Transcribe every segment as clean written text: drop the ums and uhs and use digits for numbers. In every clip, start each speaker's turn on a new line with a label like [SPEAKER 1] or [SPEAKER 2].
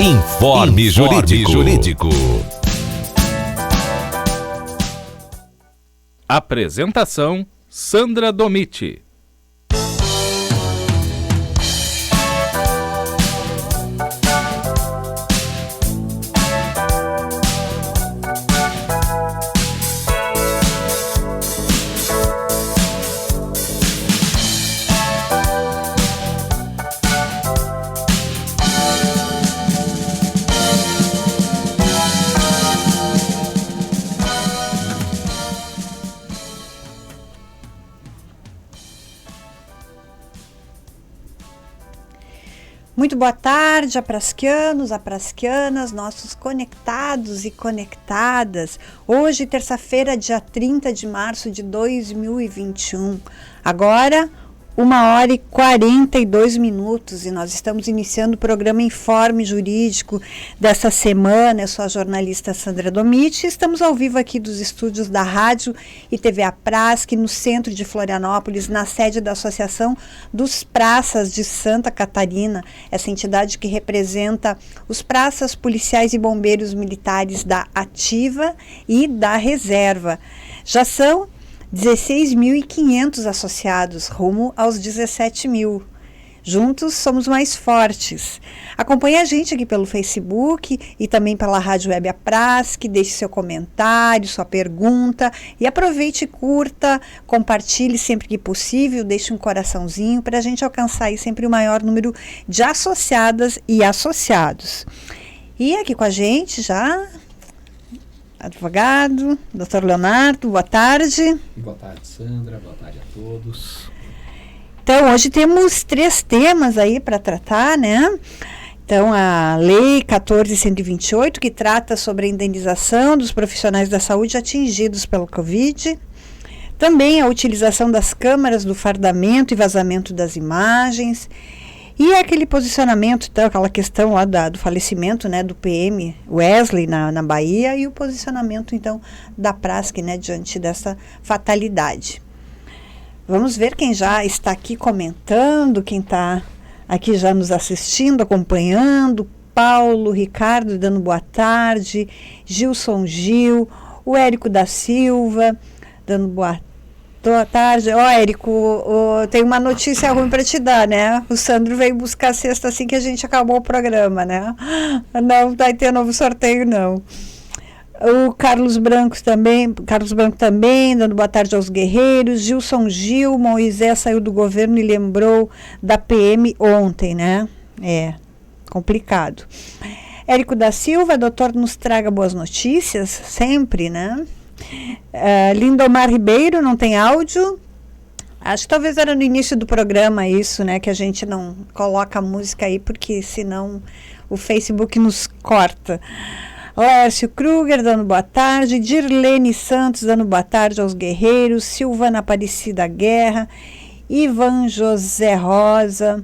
[SPEAKER 1] Informe Jurídico.
[SPEAKER 2] Apresentação: Sandra Domiti.
[SPEAKER 3] Muito boa tarde, aprasquianos, aprasquianas, nossos conectados e conectadas. Hoje, terça-feira, dia 30 de março de 2021. Agora, 1h42 e nós estamos iniciando o programa Informe Jurídico dessa semana. Eu sou a jornalista Sandra Domiti e estamos ao vivo aqui dos estúdios da Rádio e TV Aprasc, no centro de Florianópolis, na sede da Associação dos Praças de Santa Catarina, essa entidade que representa os praças, policiais e bombeiros militares da ativa e da reserva. Já são 16.500 associados, rumo aos 17.000. Juntos somos mais fortes. Acompanhe a gente aqui pelo Facebook e também pela Rádio Web Aprasc, deixe seu comentário, sua pergunta e aproveite e curta, compartilhe sempre que possível, deixe um coraçãozinho para a gente alcançar aí sempre o maior número de associadas e associados. E aqui com a gente já... advogado, Dr. Leonardo, boa tarde.
[SPEAKER 4] Boa tarde, Sandra, boa tarde a todos.
[SPEAKER 3] Então, hoje temos 3 temas aí para tratar, né? Então, a Lei 14.128, que trata sobre a indenização dos profissionais da saúde atingidos pelo Covid. Também a utilização das câmaras do fardamento e vazamento das imagens. E aquele posicionamento, então, aquela questão lá do falecimento, né, do PM Wesley na Bahia, e o posicionamento, então, da Aprasc, né, diante dessa fatalidade. Vamos ver quem já está aqui comentando, quem está aqui já nos assistindo, acompanhando. Paulo, Ricardo dando boa tarde, Gilson Gil, o Érico da Silva dando boa tarde. Érico, tem uma notícia ruim para te dar, né? O Sandro veio buscar a cesta assim que a gente acabou o programa, né? Não vai ter novo sorteio, não. O Carlos Branco também, dando boa tarde aos guerreiros. Gilson Gil, Moisés saiu do governo e lembrou da PM ontem, né? É, complicado. Érico da Silva, doutor, nos traga boas notícias, sempre, né? Lindomar Ribeiro, não tem áudio. Acho que talvez era no início do programa isso, né? Que a gente não coloca a música aí, porque senão o Facebook nos corta. Lércio Kruger dando boa tarde. Dirlene Santos dando boa tarde aos guerreiros. Silvana Aparecida Guerra. Ivan José Rosa.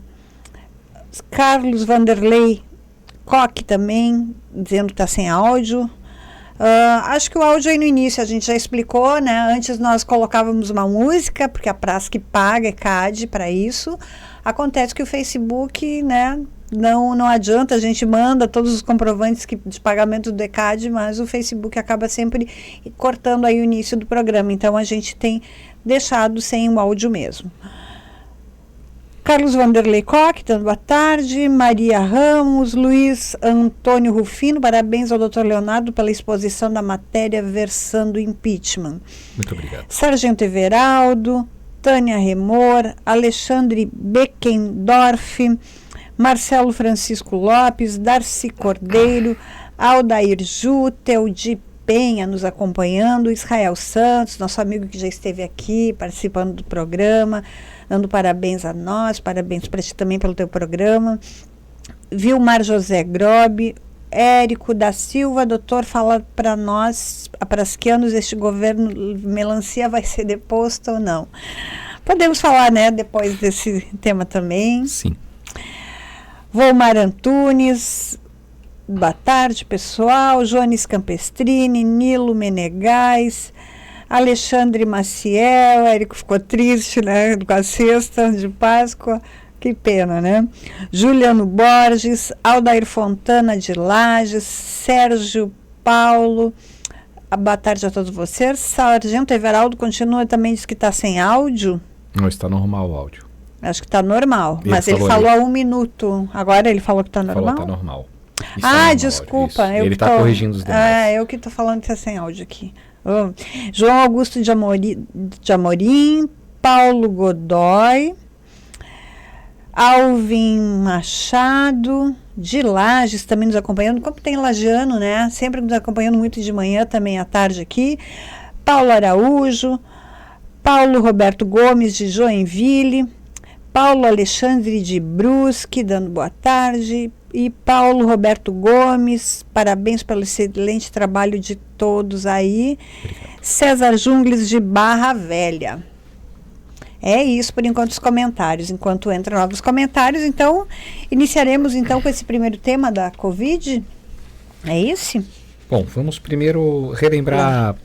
[SPEAKER 3] Carlos Vanderlei Coque também, dizendo que está sem áudio. Acho que o áudio aí no início a gente já explicou, né? Antes nós colocávamos uma música, porque a Aprasc paga ECAD para isso. Acontece que o Facebook, né, não adianta, a gente manda todos os comprovantes de pagamento do ECAD, mas o Facebook acaba sempre cortando aí o início do programa. Então a gente tem deixado sem o áudio mesmo. Carlos Vanderlei Coque, dando boa tarde. Maria Ramos, Luiz Antônio Rufino, parabéns ao Dr. Leonardo pela exposição da matéria versando impeachment.
[SPEAKER 4] Muito obrigado.
[SPEAKER 3] Sargento Everaldo, Tânia Remor, Alexandre Beckendorf, Marcelo Francisco Lopes, Darcy Cordeiro, Aldair Jutel, de Penha nos acompanhando, Israel Santos, nosso amigo que já esteve aqui participando do programa, dando parabéns a nós, parabéns para ti também pelo teu programa. Vilmar José Grobe, Érico da Silva, doutor, fala para nós, aprasquianos, este governo melancia vai ser deposto ou não? Podemos falar, né, depois desse tema também.
[SPEAKER 4] Sim.
[SPEAKER 3] Volmar Antunes, boa tarde, pessoal. Jones Campestrini, Nilo Menegais, Alexandre Maciel, Érico ficou triste, né, com a cesta de Páscoa. Que pena, né? Juliano Borges, Aldair Fontana de Lages, Sérgio Paulo, boa tarde a todos vocês. Sargento Everaldo continua também, diz que está sem áudio.
[SPEAKER 4] Não, está normal o áudio.
[SPEAKER 3] Acho que está normal,
[SPEAKER 4] Ele
[SPEAKER 3] mas ele
[SPEAKER 4] falou
[SPEAKER 3] falou
[SPEAKER 4] aí.
[SPEAKER 3] há 1 minuto. Agora ele falou que está normal?
[SPEAKER 4] Falou, está normal. Está
[SPEAKER 3] Ah,
[SPEAKER 4] normal o
[SPEAKER 3] desculpa.
[SPEAKER 4] áudio,
[SPEAKER 3] Eu
[SPEAKER 4] ele
[SPEAKER 3] que
[SPEAKER 4] está
[SPEAKER 3] tô-
[SPEAKER 4] corrigindo os demais.
[SPEAKER 3] Eu que estou falando que está sem áudio aqui. João Augusto de Amorim, Paulo Godoy, Alvin Machado, de Lages também nos acompanhando, como tem lagiano, né? Sempre nos acompanhando muito de manhã, também à tarde aqui. Paulo Araújo, Paulo Roberto Gomes de Joinville, Paulo Alexandre de Brusque, dando boa tarde, e Paulo Roberto Gomes, parabéns pelo excelente trabalho de todos aí. César Jungles de Barra Velha. É isso por enquanto os comentários. Enquanto entram novos comentários, então, iniciaremos então com esse primeiro tema da Covid. É esse?
[SPEAKER 4] Bom, vamos primeiro relembrar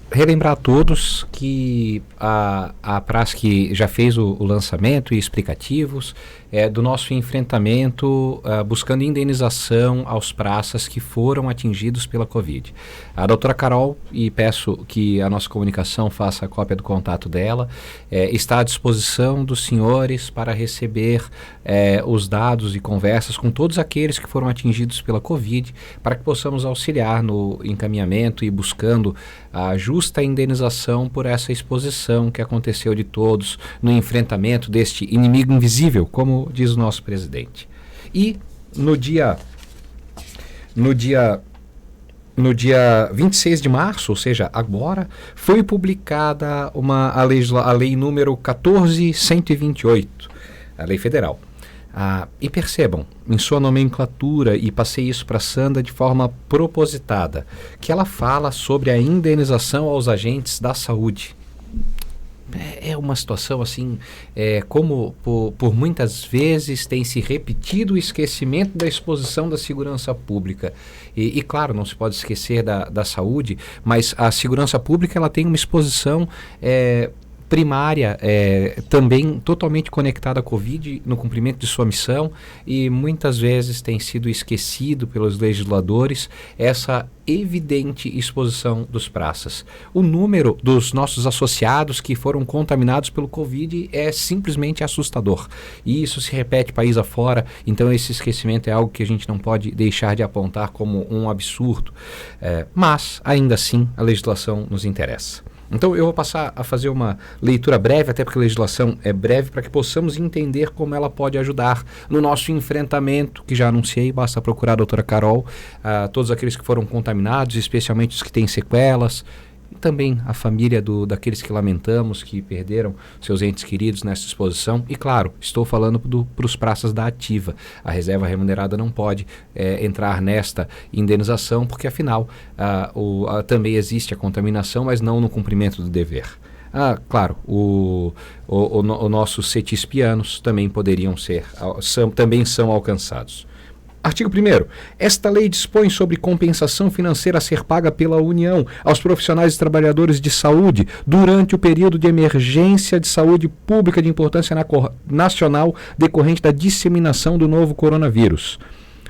[SPEAKER 4] a todos que a PRASC já fez o lançamento e explicativos do nosso enfrentamento buscando indenização aos praças que foram atingidos pela Covid. A doutora Carol, e peço que a nossa comunicação faça a cópia do contato dela, está à disposição dos senhores para receber os dados e conversas com todos aqueles que foram atingidos pela Covid, para que possamos auxiliar no encaminhamento e buscando a justa indenização por essa exposição que aconteceu de todos no enfrentamento deste inimigo invisível, como diz o nosso presidente. E no dia 26 de março, ou seja, agora, foi publicada a lei número 14.128, a lei federal. E percebam, em sua nomenclatura, e passei isso para a Sandra de forma propositada, que ela fala sobre a indenização aos agentes da saúde. É uma situação assim, como por muitas vezes tem se repetido o esquecimento da exposição da segurança pública. E claro, não se pode esquecer da saúde, mas a segurança pública ela tem uma exposição primária, também totalmente conectada à Covid no cumprimento de sua missão, e muitas vezes tem sido esquecido pelos legisladores essa evidente exposição dos praças. O número dos nossos associados que foram contaminados pelo Covid é simplesmente assustador, e isso se repete país afora, então esse esquecimento é algo que a gente não pode deixar de apontar como um absurdo, mas ainda assim a legislação nos interessa. Então eu vou passar a fazer uma leitura breve, até porque a legislação é breve, para que possamos entender como ela pode ajudar no nosso enfrentamento, que já anunciei, basta procurar a doutora Carol, todos aqueles que foram contaminados, especialmente os que têm sequelas, e também a família daqueles que lamentamos, que perderam seus entes queridos nessa exposição. E claro, estou falando para os praças da ativa. A reserva remunerada não pode entrar nesta indenização, porque afinal também existe a contaminação, mas não no cumprimento do dever. Claro, o nosso cetispianos também poderiam também são alcançados. Artigo 1º. Esta lei dispõe sobre compensação financeira a ser paga pela União aos profissionais e trabalhadores de saúde durante o período de emergência de saúde pública de importância nacional decorrente da disseminação do novo coronavírus,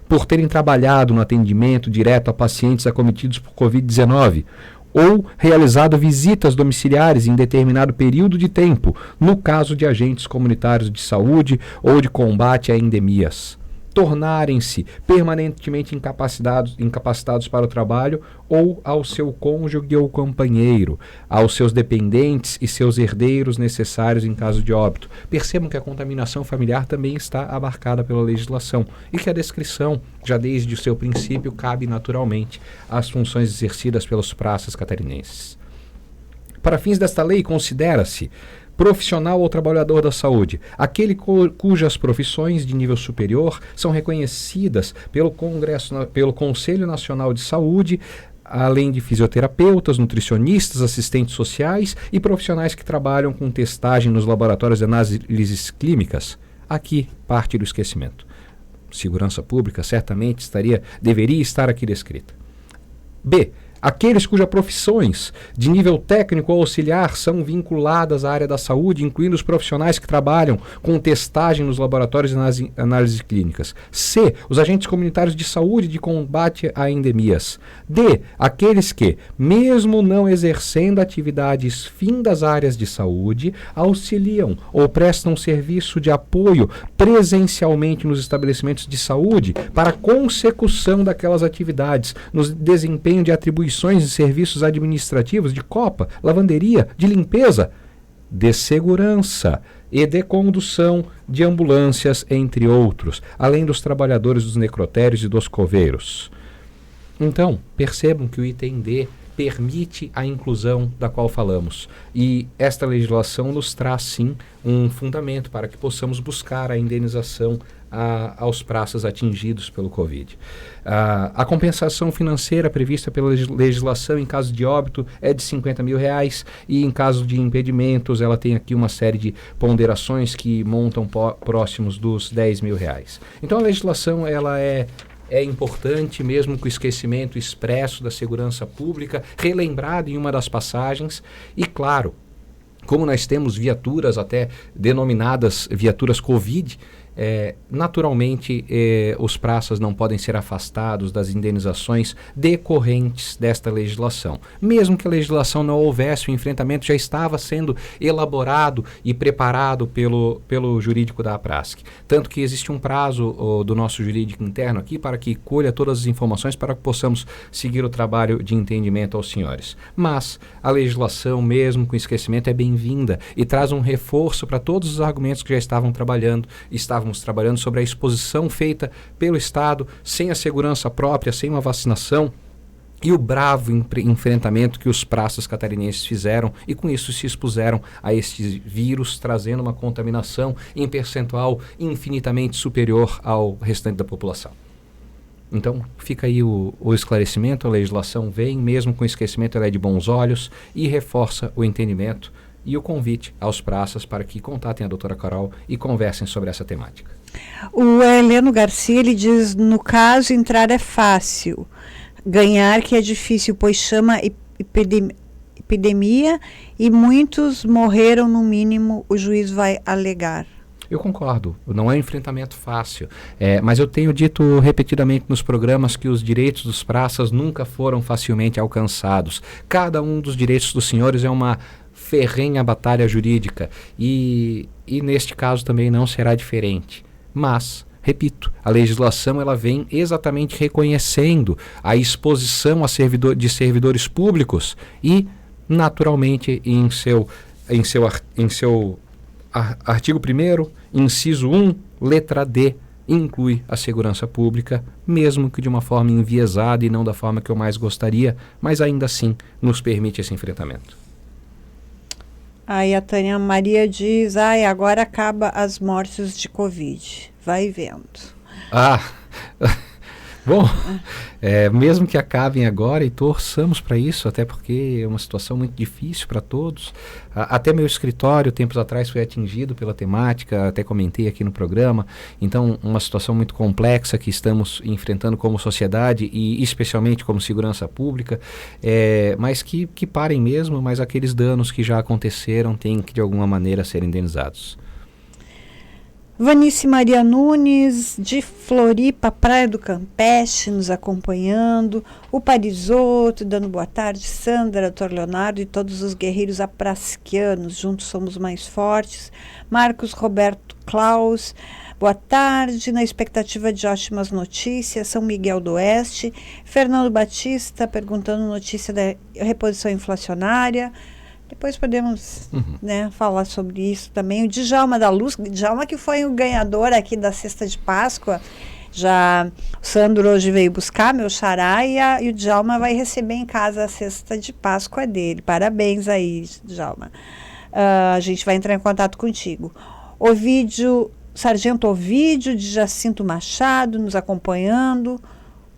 [SPEAKER 4] por terem trabalhado no atendimento direto a pacientes acometidos por Covid-19 ou realizado visitas domiciliares em determinado período de tempo, no caso de agentes comunitários de saúde ou de combate a endemias, tornarem-se permanentemente incapacitados para o trabalho, ou ao seu cônjuge ou companheiro, aos seus dependentes e seus herdeiros necessários em caso de óbito. Percebam que a contaminação familiar também está abarcada pela legislação e que a descrição, já desde o seu princípio, cabe naturalmente às funções exercidas pelos praças catarinenses. Para fins desta lei, considera-se profissional ou trabalhador da saúde aquele cujas profissões de nível superior são reconhecidas pelo Conselho Nacional de Saúde, além de fisioterapeutas, nutricionistas, assistentes sociais e profissionais que trabalham com testagem nos laboratórios de análises clínicas. Aqui parte do esquecimento. Segurança pública certamente deveria estar aqui descrita. B. aqueles cujas profissões de nível técnico ou auxiliar são vinculadas à área da saúde, incluindo os profissionais que trabalham com testagem nos laboratórios e análises clínicas. C, os agentes comunitários de saúde de combate a endemias. D, aqueles que, mesmo não exercendo atividades fim das áreas de saúde, auxiliam ou prestam serviço de apoio presencialmente nos estabelecimentos de saúde para a consecução daquelas atividades, no desempenho de atribuições e serviços administrativos de copa, lavanderia, de limpeza, de segurança e de condução de ambulâncias, entre outros, além dos trabalhadores dos necrotérios e dos coveiros. Então, percebam que o item D permite a inclusão da qual falamos. E esta legislação nos traz, sim, um fundamento para que possamos buscar a indenização aos praças atingidos pelo Covid. A compensação financeira prevista pela legislação em caso de óbito é de R$50 mil e em caso de impedimentos ela tem aqui uma série de ponderações que montam próximos dos R$10 mil. Então a legislação ela é importante, mesmo com o esquecimento expresso da segurança pública, relembrado em uma das passagens, e claro, como nós temos viaturas até denominadas viaturas Covid, naturalmente os praças não podem ser afastados das indenizações decorrentes desta legislação. Mesmo que a legislação não houvesse, o enfrentamento já estava sendo elaborado e preparado pelo jurídico da APRASC. Tanto que existe um prazo do nosso jurídico interno aqui para que colha todas as informações para que possamos seguir o trabalho de entendimento aos senhores. Mas a legislação, mesmo com esquecimento, é bem-vinda e traz um reforço para todos os argumentos que já estávamos trabalhando sobre a exposição feita pelo Estado, sem a segurança própria, sem uma vacinação, e o bravo enfrentamento que os praças catarinenses fizeram e com isso se expuseram a este vírus, trazendo uma contaminação em percentual infinitamente superior ao restante da população. Então, fica aí o esclarecimento, a legislação vem, mesmo com esquecimento, ela é de bons olhos e reforça o entendimento e o convite aos praças para que contatem a doutora Carol e conversem sobre essa temática.
[SPEAKER 3] O Heleno Garcia, ele diz, no caso, entrar é fácil, ganhar que é difícil, pois chama epidemia e muitos morreram, no mínimo, o juiz vai alegar.
[SPEAKER 4] Eu concordo, não é um enfrentamento fácil, mas eu tenho dito repetidamente nos programas que os direitos dos praças nunca foram facilmente alcançados. Cada um dos direitos dos senhores é uma ferrenha batalha jurídica e neste caso também não será diferente. Mas, repito, a legislação ela vem exatamente reconhecendo a exposição de servidores públicos e, naturalmente, em seu artigo 1º, inciso 1, letra D, inclui a segurança pública, mesmo que de uma forma enviesada e não da forma que eu mais gostaria, mas ainda assim nos permite esse enfrentamento.
[SPEAKER 3] Aí a Tânia Maria diz, agora acaba as mortes de Covid. Vai vendo.
[SPEAKER 4] Bom, mesmo que acabem agora e torçamos para isso, até porque é uma situação muito difícil para todos. Até meu escritório, tempos atrás, foi atingido pela temática, até comentei aqui no programa. Então, uma situação muito complexa que estamos enfrentando como sociedade e especialmente como segurança pública, mas que parem mesmo, mas aqueles danos que já aconteceram têm que, de alguma maneira, ser indenizados.
[SPEAKER 3] Vanice Maria Nunes, de Floripa, Praia do Campeche, nos acompanhando. O Parisoto, dando boa tarde. Sandra, Dr. Leonardo e todos os guerreiros aprasquianos. Juntos somos mais fortes. Marcos Roberto Klaus, boa tarde. Na expectativa de ótimas notícias. São Miguel do Oeste. Fernando Batista, perguntando notícia da reposição inflacionária. Depois podemos falar sobre isso também. O Djalma da Luz, Djalma que foi o ganhador aqui da cesta de Páscoa. Já o Sandro hoje veio buscar, meu xará, e o Djalma vai receber em casa a cesta de Páscoa dele. Parabéns aí, Djalma. A gente vai entrar em contato contigo. Sargento Ovídio, de Jacinto Machado, nos acompanhando.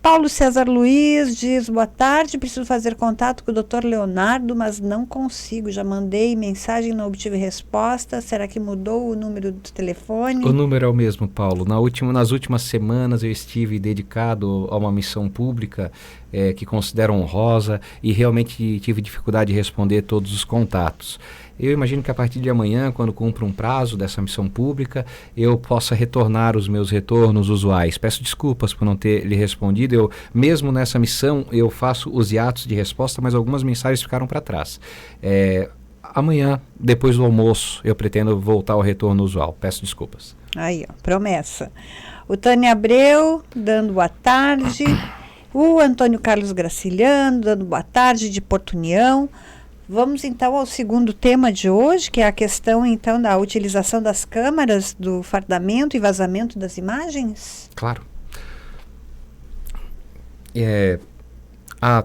[SPEAKER 3] Paulo César Luiz diz, boa tarde, preciso fazer contato com o Dr. Leonardo, mas não consigo. Já mandei mensagem, não obtive resposta. Será que mudou o número do telefone?
[SPEAKER 4] O número é o mesmo, Paulo. Nas últimas semanas eu estive dedicado a uma missão pública que considero honrosa e realmente tive dificuldade de responder todos os contatos. Eu imagino que a partir de amanhã, quando cumpro um prazo dessa missão pública, eu possa retornar os meus retornos usuais. Peço desculpas por não ter lhe respondido. Mesmo nessa missão, eu faço os hiatos de resposta, mas algumas mensagens ficaram para trás. Amanhã, depois do almoço, eu pretendo voltar ao retorno usual. Peço desculpas.
[SPEAKER 3] Aí, ó, promessa. O Tânia Abreu, dando boa tarde. O Antônio Carlos Graciliano, dando boa tarde, de Porto União. Vamos então ao segundo tema de hoje, que é a questão então da utilização das câmaras, do fardamento e vazamento das imagens?
[SPEAKER 4] Claro.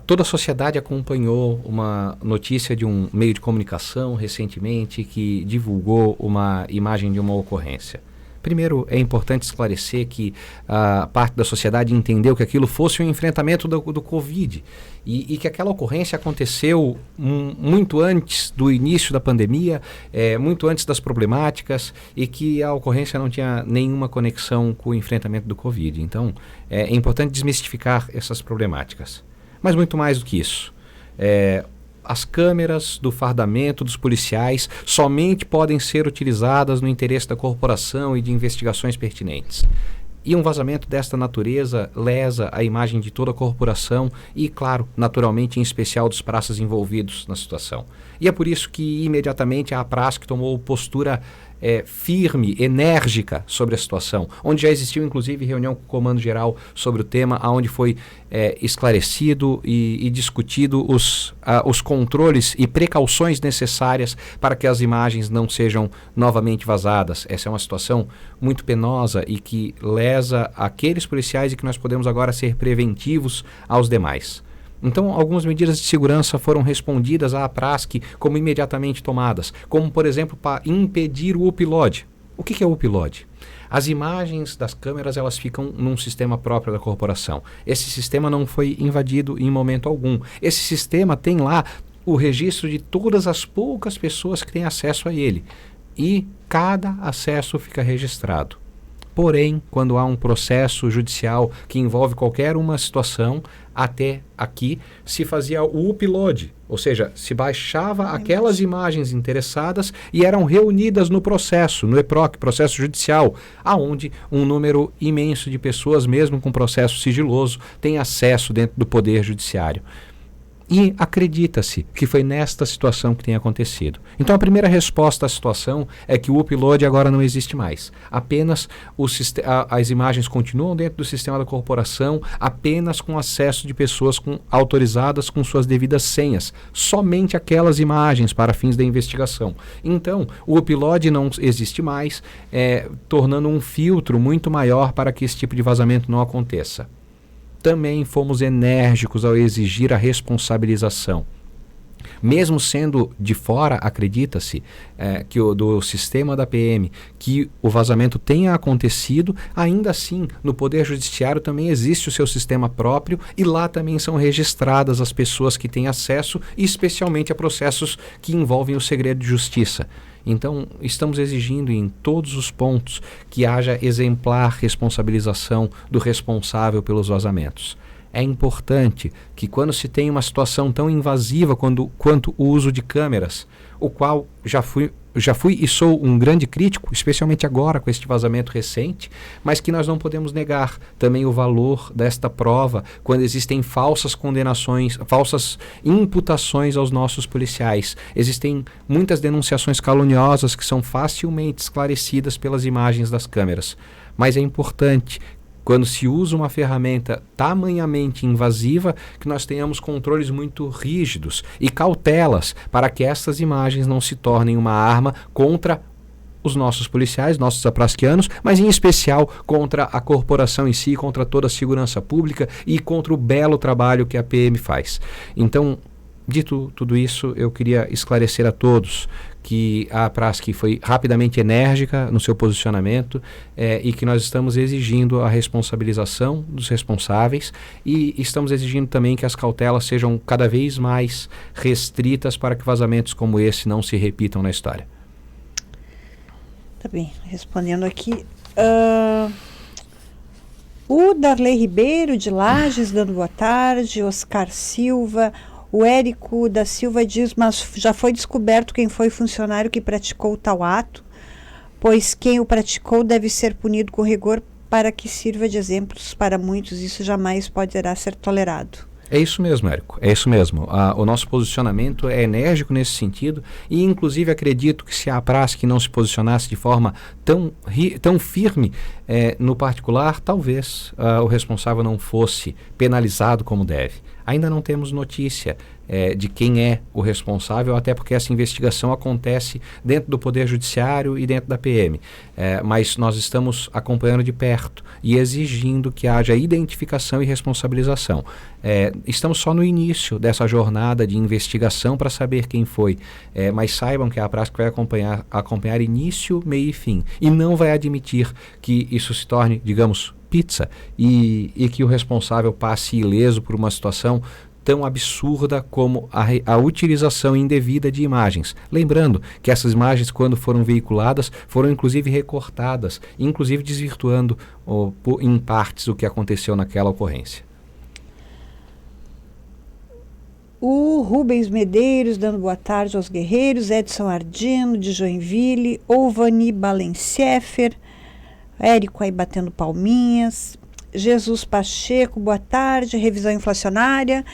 [SPEAKER 4] Toda a sociedade acompanhou uma notícia de um meio de comunicação recentemente que divulgou uma imagem de uma ocorrência. Primeiro, é importante esclarecer que a parte da sociedade entendeu que aquilo fosse um enfrentamento do Covid e que aquela ocorrência aconteceu muito antes do início da pandemia, muito antes das problemáticas, e que a ocorrência não tinha nenhuma conexão com o enfrentamento do Covid. Então, é importante desmistificar essas problemáticas. Mas muito mais do que isso. As câmeras do fardamento dos policiais somente podem ser utilizadas no interesse da corporação e de investigações pertinentes. E um vazamento desta natureza lesa a imagem de toda a corporação e, claro, naturalmente, em especial dos praças envolvidos na situação. E é por isso que, imediatamente, a APRASC tomou postura firme, enérgica sobre a situação, onde já existiu, inclusive, reunião com o Comando Geral sobre o tema, onde foi esclarecido e discutido os controles e precauções necessárias para que as imagens não sejam novamente vazadas. Essa é uma situação muito penosa e que lesa aqueles policiais e que nós podemos agora ser preventivos aos demais. Então, algumas medidas de segurança foram respondidas à APRASC como imediatamente tomadas, como, por exemplo, para impedir o upload. O que é o upload? As imagens das câmeras, elas ficam num sistema próprio da corporação. Esse sistema não foi invadido em momento algum. Esse sistema tem lá o registro de todas as poucas pessoas que têm acesso a ele. E cada acesso fica registrado. Porém, quando há um processo judicial que envolve qualquer uma situação, até aqui se fazia o upload, ou seja, se baixava aquelas imagens interessadas e eram reunidas no processo, no EPROC, processo judicial, aonde um número imenso de pessoas, mesmo com processo sigiloso, tem acesso dentro do Poder Judiciário. E acredita-se que foi nesta situação que tem acontecido. Então a primeira resposta à situação é que o upload agora não existe mais. Apenas as imagens continuam dentro do sistema da corporação, apenas com acesso de pessoas autorizadas com suas devidas senhas. Somente aquelas imagens para fins da investigação. Então o upload não existe mais, tornando um filtro muito maior para que esse tipo de vazamento não aconteça. Também fomos enérgicos ao exigir a responsabilização. Mesmo sendo de fora, acredita-se, que do sistema da PM, que o vazamento tenha acontecido, ainda assim, no Poder Judiciário também existe o seu sistema próprio e lá também são registradas as pessoas que têm acesso, especialmente a processos que envolvem o segredo de justiça. Então, estamos exigindo em todos os pontos que haja exemplar responsabilização do responsável pelos vazamentos. É importante que quando se tem uma situação tão invasiva quanto o uso de câmeras, o qual já fui e sou um grande crítico, especialmente agora com este vazamento recente, mas que nós não podemos negar também o valor desta prova quando existem falsas condenações, falsas imputações aos nossos policiais. Existem muitas denunciações caluniosas que são facilmente esclarecidas pelas imagens das câmeras, mas é importante quando se usa uma ferramenta tamanhamente invasiva, que nós tenhamos controles muito rígidos e cautelas para que essas imagens não se tornem uma arma contra os nossos policiais, nossos aprasquianos, mas em especial contra a corporação em si, contra toda a segurança pública e contra o belo trabalho que a PM faz. Então, dito tudo isso, eu queria esclarecer a todos que a APRASC foi rapidamente enérgica no seu posicionamento e que nós estamos exigindo a responsabilização dos responsáveis e estamos exigindo também que as cautelas sejam cada vez mais restritas para que vazamentos como esse não se repitam na história. Tá
[SPEAKER 3] bem, respondendo aqui. O Darley Ribeiro, de Lages, dando boa tarde. Oscar Silva. O Érico da Silva diz, mas já foi descoberto quem foi o funcionário que praticou tal ato, pois quem o praticou deve ser punido com rigor para que sirva de exemplos para muitos. Isso jamais poderá ser tolerado.
[SPEAKER 4] É isso mesmo, Érico, é isso mesmo. O nosso posicionamento é enérgico nesse sentido e, inclusive, acredito que se a Prask não se posicionasse de forma tão firme no particular, talvez o responsável não fosse penalizado como deve. Ainda não temos notícia de quem é o responsável, até porque essa investigação acontece dentro do Poder Judiciário e dentro da PM. Mas nós estamos acompanhando de perto e exigindo que haja identificação e responsabilização. Estamos só no início dessa jornada de investigação para saber quem foi, mas saibam que a Prask vai acompanhar início, meio e fim, e não vai admitir que isso se torne, digamos, pizza e que o responsável passe ileso por uma situação tão absurda como a utilização indevida de imagens. Lembrando que essas imagens, quando foram veiculadas, foram inclusive recortadas, inclusive desvirtuando em partes o que aconteceu naquela ocorrência.
[SPEAKER 3] O Rubens Medeiros dando boa tarde aos guerreiros. Edson Ardino, de Joinville. Ovani Balenciefer. Érico aí batendo palminhas. Jesus Pacheco, boa tarde. Revisão inflacionária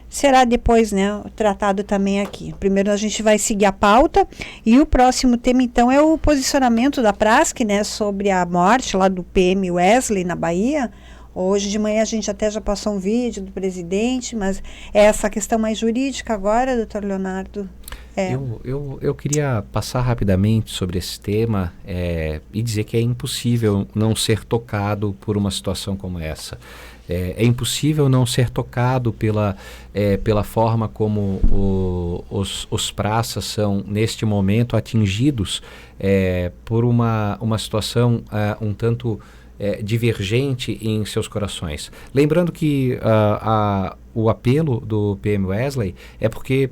[SPEAKER 3] será depois, né, tratado também aqui. Primeiro a gente vai seguir a pauta e o próximo tema então é o posicionamento da Prask, né, sobre a morte lá do PM Wesley na Bahia. Hoje de manhã a gente até já passou um vídeo do presidente, mas é essa questão mais jurídica agora, doutor Leonardo?
[SPEAKER 4] Eu queria passar rapidamente sobre esse tema e dizer que é impossível não ser tocado por uma situação como essa. É impossível não ser tocado pela forma como os praças são, neste momento, atingidos por uma situação um tanto divergente em seus corações. Lembrando que o apelo do PM Wesley é porque,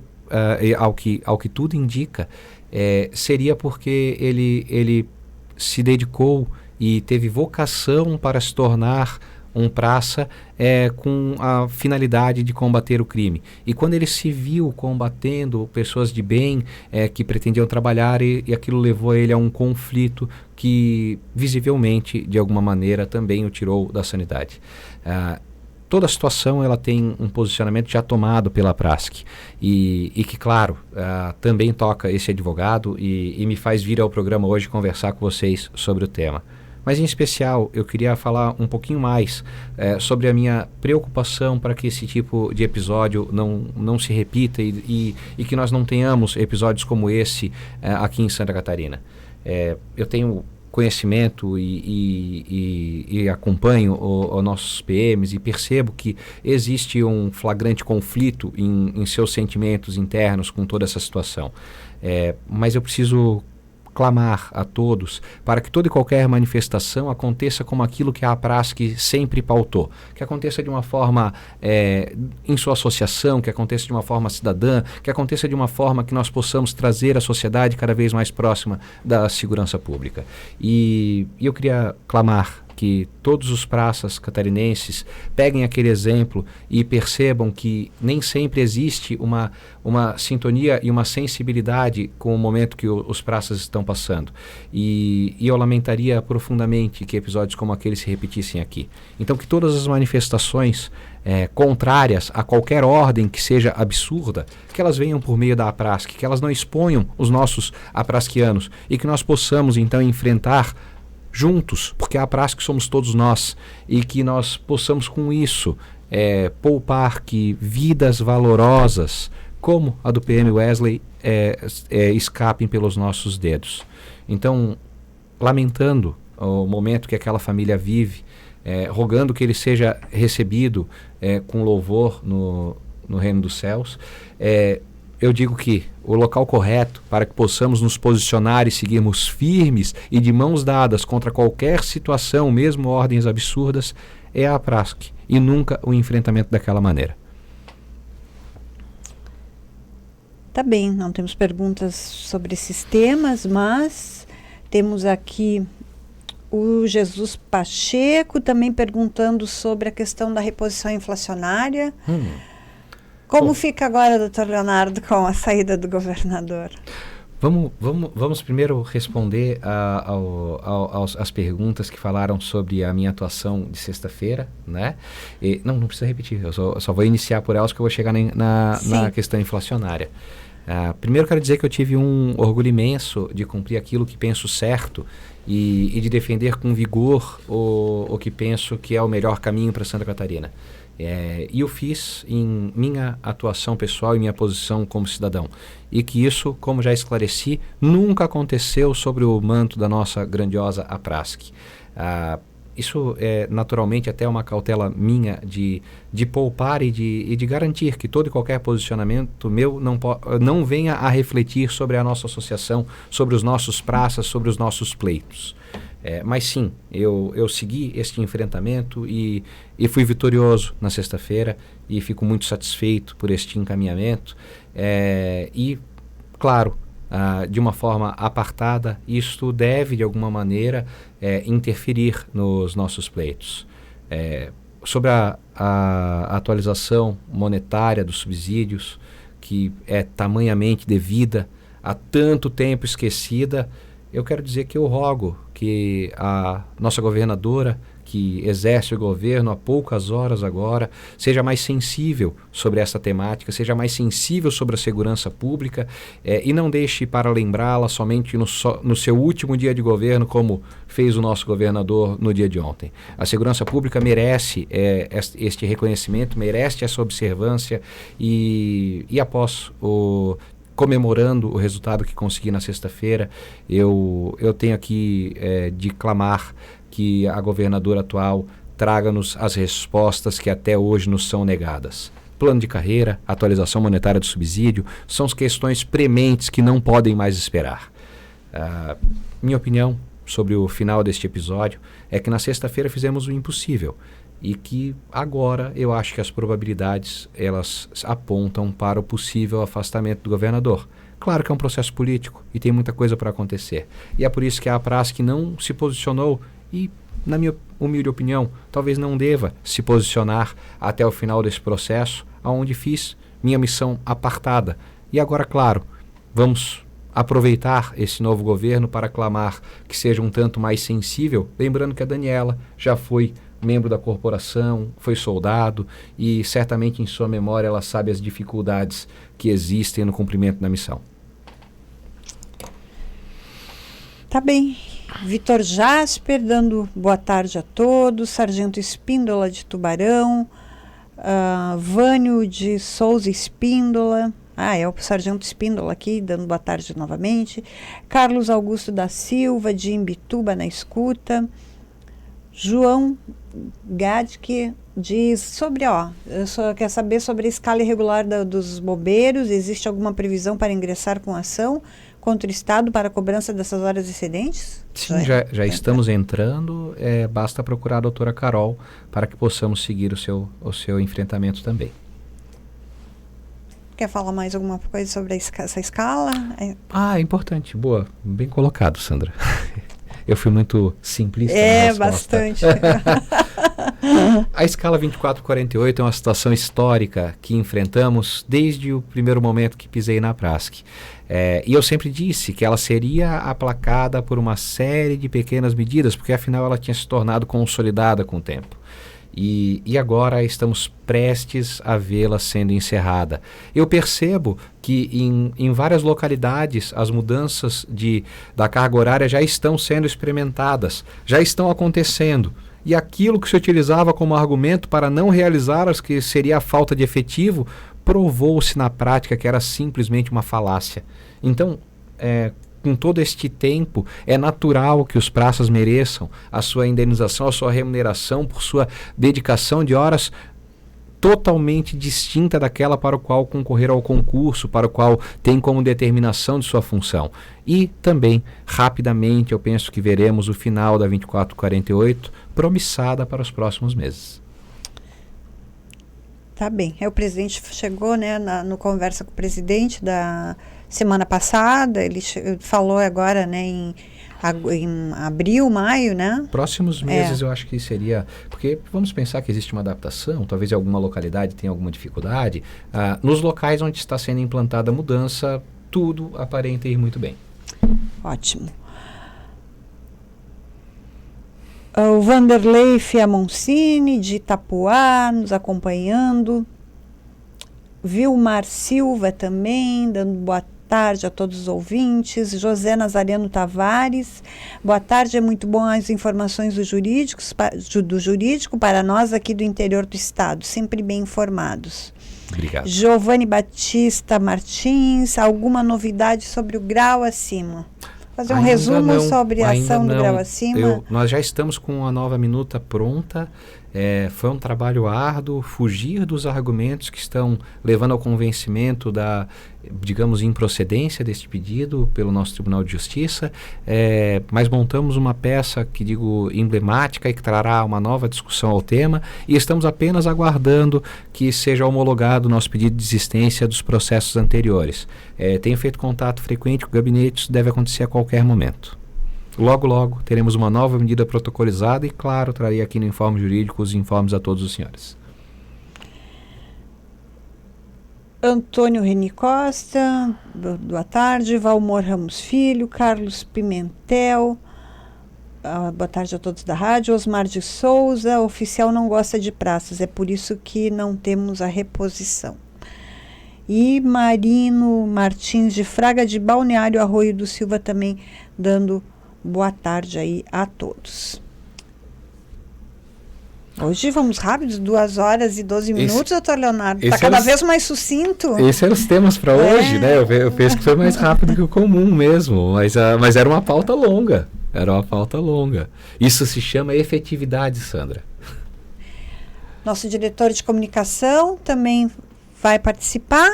[SPEAKER 4] ao que tudo indica, seria porque ele se dedicou e teve vocação para se tornar um praça com a finalidade de combater o crime. E quando ele se viu combatendo pessoas de bem que pretendiam trabalhar, e aquilo levou ele a um conflito que visivelmente, de alguma maneira, também o tirou da sanidade. Toda a situação ela tem um posicionamento já tomado pela Prask e que, claro, também toca esse advogado e me faz vir ao programa hoje conversar com vocês sobre o tema. Mas, em especial, eu queria falar um pouquinho mais sobre a minha preocupação para que esse tipo de episódio não se repita e que nós não tenhamos episódios como esse aqui em Santa Catarina. Eu tenho conhecimento e acompanho os nossos PMs e percebo que existe um flagrante conflito em seus sentimentos internos com toda essa situação. Mas eu preciso clamar a todos para que toda e qualquer manifestação aconteça como aquilo que a Prask sempre pautou, que aconteça de uma forma em sua associação, que aconteça de uma forma cidadã, que aconteça de uma forma que nós possamos trazer a sociedade cada vez mais próxima da segurança pública. E eu queria clamar que todos os praças catarinenses peguem aquele exemplo e percebam que nem sempre existe uma sintonia e uma sensibilidade com o momento que os praças estão passando. E eu lamentaria profundamente que episódios como aquele se repetissem aqui. Então, que todas as manifestações contrárias a qualquer ordem que seja absurda, que elas venham por meio da Prask, que elas não exponham os nossos apraskianos e que nós possamos, então, enfrentar juntos, porque a Prask somos todos nós, e que nós possamos com isso poupar que vidas valorosas como a do PM Wesley escapem pelos nossos dedos. Então, lamentando o momento que aquela família vive, rogando que ele seja recebido com louvor no reino dos céus, eu digo que o local correto para que possamos nos posicionar e seguirmos firmes e de mãos dadas contra qualquer situação, mesmo ordens absurdas, é a Prask e nunca o enfrentamento daquela maneira.
[SPEAKER 3] Tá bem, não temos perguntas sobre esses temas, mas temos aqui O Jesus Pacheco também perguntando sobre a questão da reposição inflacionária. Como fica agora, doutor Leonardo, com a saída do governador?
[SPEAKER 4] Vamos primeiro responder às perguntas que falaram sobre a minha atuação de sexta-feira, né? Não precisa repetir, eu só vou iniciar por elas que eu vou chegar na questão inflacionária. Primeiro quero dizer que eu tive um orgulho imenso de cumprir aquilo que penso certo e de defender com vigor o que penso que é o melhor caminho para Santa Catarina. E eu fiz em minha atuação pessoal e minha posição como cidadão. E que isso, como já esclareci, nunca aconteceu sobre o manto da nossa grandiosa APRASC. Isso é naturalmente até uma cautela minha de poupar e de garantir que todo e qualquer posicionamento meu não venha a refletir sobre a nossa associação, sobre os nossos praças, sobre os nossos pleitos. Mas sim, eu segui este enfrentamento e fui vitorioso na sexta-feira e fico muito satisfeito por este encaminhamento. E, claro, de uma forma apartada, isto deve, de alguma maneira, interferir nos nossos pleitos. Sobre a atualização monetária dos subsídios, que é tamanhamente devida, há tanto tempo esquecida, eu quero dizer que eu rogo que a nossa governadora, que exerce o governo há poucas horas agora, seja mais sensível sobre essa temática, seja mais sensível sobre a segurança pública e não deixe para lembrá-la somente no seu último dia de governo, como fez o nosso governador no dia de ontem. A segurança pública merece este reconhecimento, merece essa observância e após comemorando o resultado que consegui na sexta-feira, eu tenho aqui de clamar que a governadora atual traga-nos as respostas que até hoje nos são negadas. Plano de carreira, atualização monetária do subsídio, são as questões prementes que não podem mais esperar. Minha opinião sobre o final deste episódio é que na sexta-feira fizemos o impossível e que agora eu acho que as probabilidades elas apontam para o possível afastamento do governador. Claro que é um processo político e tem muita coisa para acontecer. E é por isso que a APRASC não se posicionou e, na minha humilde opinião, talvez não deva se posicionar até o final desse processo, onde fiz minha missão apartada. E agora, claro, vamos aproveitar esse novo governo para clamar que seja um tanto mais sensível, lembrando que a Daniela já foi membro da corporação, foi soldado e certamente em sua memória ela sabe as dificuldades que existem no cumprimento da missão.
[SPEAKER 3] Tá bem. Vitor Jasper dando boa tarde a todos, Sargento Espíndola de Tubarão, Vânio de Souza Espíndola, é o Sargento Espíndola aqui dando boa tarde novamente, Carlos Augusto da Silva de Imbituba na escuta, João Gadke diz sobre, quer saber sobre a escala irregular dos bombeiros, existe alguma previsão para ingressar com ação contra o Estado para a cobrança dessas horas excedentes?
[SPEAKER 4] Sim, já estamos entrando, basta procurar a doutora Carol para que possamos seguir o seu enfrentamento também.
[SPEAKER 3] Quer falar mais alguma coisa sobre essa escala?
[SPEAKER 4] É importante, boa, bem colocado, Sandra. Eu fui muito simplista na resposta.
[SPEAKER 3] Bastante.
[SPEAKER 4] A escala 2448 é uma situação histórica que enfrentamos desde o primeiro momento que pisei na APRASC. E eu sempre disse que ela seria aplacada por uma série de pequenas medidas, porque afinal ela tinha se tornado consolidada com o tempo. E agora estamos prestes a vê-la sendo encerrada. Eu percebo que em várias localidades as mudanças da carga horária já estão sendo experimentadas, já estão acontecendo. E aquilo que se utilizava como argumento para não realizá-las, que seria a falta de efetivo, provou-se na prática que era simplesmente uma falácia. Então, com todo este tempo, é natural que os praças mereçam a sua indenização, a sua remuneração por sua dedicação de horas totalmente distinta daquela para o qual concorreram ao concurso, para o qual tem como determinação de sua função. E também, rapidamente, eu penso que veremos o final da 2448 promissada para os próximos meses.
[SPEAKER 3] Tá bem. O presidente chegou, no conversa com o presidente da semana passada, ele falou agora, em em abril, maio, né?
[SPEAKER 4] Próximos meses eu acho que seria... Porque vamos pensar que existe uma adaptação, talvez em alguma localidade tenha alguma dificuldade. Nos locais onde está sendo implantada a mudança, tudo aparenta ir muito bem.
[SPEAKER 3] Ótimo. O Vanderlei Fiamoncini, de Itapuá, nos acompanhando. Vilmar Silva também, dando boa tarde a todos os ouvintes. José Nazariano Tavares, boa tarde, é muito bom as informações do jurídico para nós aqui do interior do estado, sempre bem informados.
[SPEAKER 4] Obrigado.
[SPEAKER 3] Giovanni Batista Martins, alguma novidade sobre o grau acima? Fazer um resumo sobre a ação do grau acima.
[SPEAKER 4] Nós já estamos com a nova minuta pronta. Foi um trabalho árduo, fugir dos argumentos que estão levando ao convencimento da, digamos, improcedência deste pedido pelo nosso Tribunal de Justiça, mas montamos uma peça que digo emblemática e que trará uma nova discussão ao tema, e estamos apenas aguardando que seja homologado o nosso pedido de desistência dos processos anteriores. Tenho feito contato frequente com o gabinete, isso deve acontecer a qualquer momento. Logo, logo, teremos uma nova medida protocolizada e, claro, trarei aqui no Informe Jurídico os informes a todos os senhores.
[SPEAKER 3] Antônio Reni Costa, boa tarde. Valmor Ramos Filho, Carlos Pimentel, boa tarde a todos da rádio. Osmar de Souza, oficial não gosta de praças, é por isso que não temos a reposição. E Marino Martins de Fraga, de Balneário Arroio do Silva, também dando boa tarde aí a todos. Hoje vamos rápidos, 2 horas e 12 minutos, doutor Leonardo. Está cada vez mais sucinto.
[SPEAKER 4] Esses eram os temas para hoje, né? Eu penso que foi mais rápido que o comum mesmo, mas era uma pauta longa. Isso se chama efetividade, Sandra.
[SPEAKER 3] Nosso diretor de comunicação também vai participar.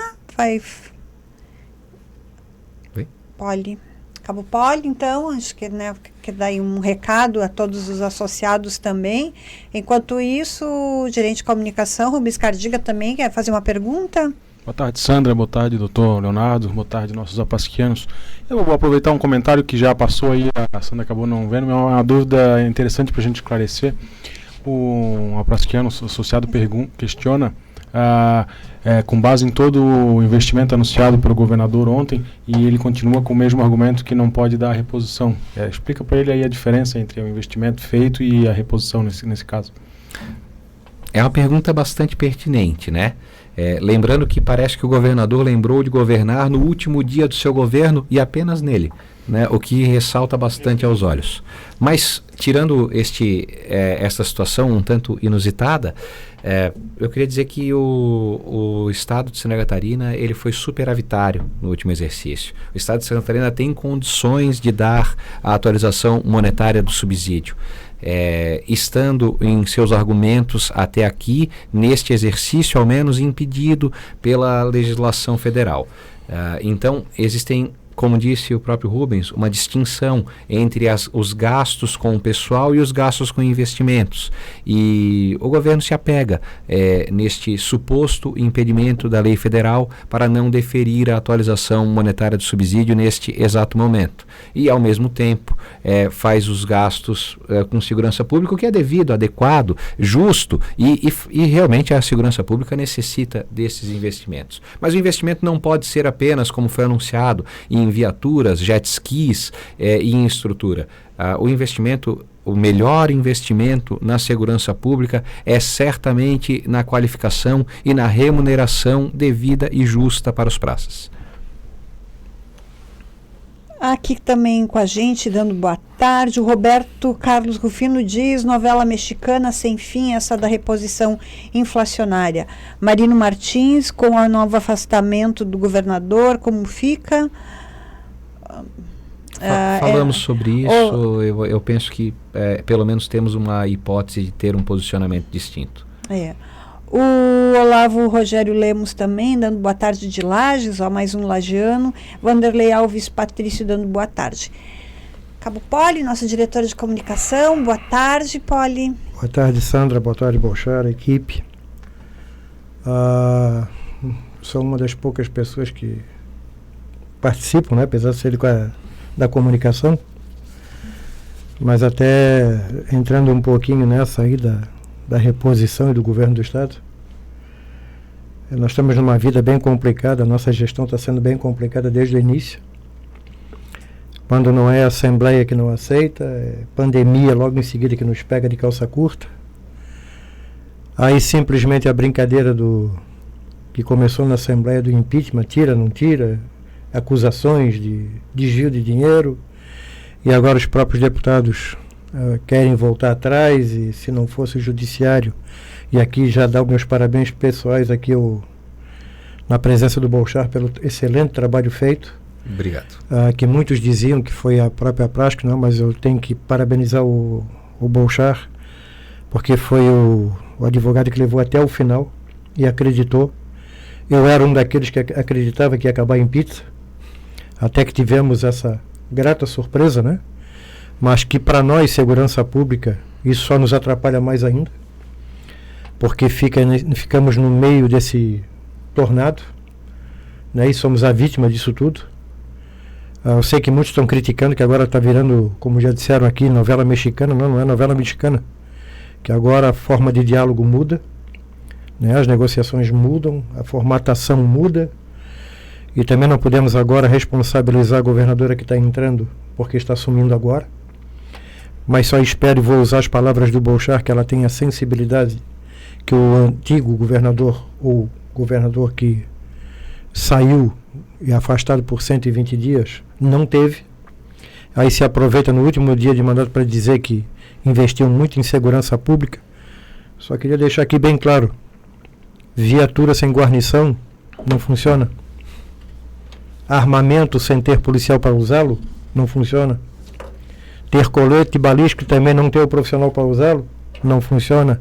[SPEAKER 3] Poli. Cabo Poli, então, acho que, né, que dá aí um recado a todos os associados também. Enquanto isso, o gerente de comunicação, Rubens Cardiga, também quer fazer uma pergunta.
[SPEAKER 5] Boa tarde, Sandra. Boa tarde, doutor Leonardo. Boa tarde, nossos apasquianos. Eu vou aproveitar um comentário que já passou aí, a Sandra acabou não vendo, mas é uma dúvida interessante para a gente esclarecer. Um apasquiano associado questiona, com base em todo o investimento anunciado pelo governador ontem, e ele continua com o mesmo argumento que não pode dar a reposição. Explica para ele aí a diferença entre o investimento feito e a reposição nesse caso.
[SPEAKER 4] É uma pergunta bastante pertinente, né? Lembrando que parece que o governador lembrou de governar no último dia do seu governo e apenas nele, né? O que ressalta bastante aos olhos. Mas, tirando essa situação um tanto inusitada, eu queria dizer que o Estado de Santa Catarina ele foi superavitário no último exercício. O Estado de Santa Catarina tem condições de dar a atualização monetária do subsídio. Estando em seus argumentos até aqui, neste exercício, ao menos impedido pela legislação federal. Então, existem, como disse o próprio Rubens, uma distinção entre os gastos com o pessoal e os gastos com investimentos. E o governo se apega neste suposto impedimento da lei federal para não deferir a atualização monetária do subsídio neste exato momento. E, ao mesmo tempo, faz os gastos com segurança pública, o que é devido, adequado, justo, e realmente a segurança pública necessita desses investimentos. Mas o investimento não pode ser apenas, como foi anunciado, em viaturas, jet skis e em estrutura. O melhor investimento na segurança pública é certamente na qualificação e na remuneração devida e justa para os praças.
[SPEAKER 3] Aqui também com a gente, dando boa tarde, o Roberto Carlos Rufino diz, novela mexicana sem fim, essa da reposição inflacionária. Marino Martins, com o novo afastamento do governador, como fica?
[SPEAKER 4] Falamos sobre isso, eu penso que pelo menos temos uma hipótese de ter um posicionamento distinto.
[SPEAKER 3] O Olavo Rogério Lemos também, dando boa tarde de Lages, mais um lagiano. Vanderlei Alves Patrício, dando boa tarde. Cabo Poli, nosso diretor de comunicação, boa tarde, Poli.
[SPEAKER 6] Boa tarde, Sandra, boa tarde, Bolchar, equipe. Sou uma das poucas pessoas que participam, né, apesar de ser da comunicação. Mas até entrando um pouquinho nessa aí da reposição e do governo do Estado, nós estamos numa vida bem complicada, a nossa gestão está sendo bem complicada desde o início. Quando não é a Assembleia que não aceita, é pandemia logo em seguida que nos pega de calça curta. Aí simplesmente a brincadeira que começou na Assembleia do impeachment, tira, não tira, acusações de desvio de dinheiro, e agora os próprios deputados querem voltar atrás, e se não fosse o judiciário, e aqui já dá os meus parabéns pessoais aqui na presença do Bolchar pelo excelente trabalho feito.
[SPEAKER 4] Obrigado.
[SPEAKER 6] Que muitos diziam que foi a própria prática, não, mas eu tenho que parabenizar o Bolchar, porque foi o advogado que levou até o final e acreditou. Eu era um daqueles que acreditava que ia acabar em pizza, até que tivemos essa grata surpresa, né? Mas que para nós, segurança pública, isso só nos atrapalha mais ainda, porque ficamos no meio desse tornado, né? E somos a vítima disso tudo. Eu sei que muitos estão criticando que agora está virando, como já disseram aqui, novela mexicana. Não é novela mexicana, que agora a forma de diálogo muda, né? As negociações mudam, a formatação muda, e também não podemos agora responsabilizar a governadora que está entrando porque está assumindo agora, mas só espero, e vou usar as palavras do Bolchar, que ela tenha a sensibilidade que o antigo governador, ou governador que saiu e afastado por 120 dias, não teve. Aí se aproveita no último dia de mandato para dizer que investiu muito em segurança pública. Só queria deixar aqui bem claro: viatura sem guarnição não funciona. Armamento sem ter policial para usá-lo não funciona. Ter colete balístico e também não ter o profissional para usá-lo não funciona.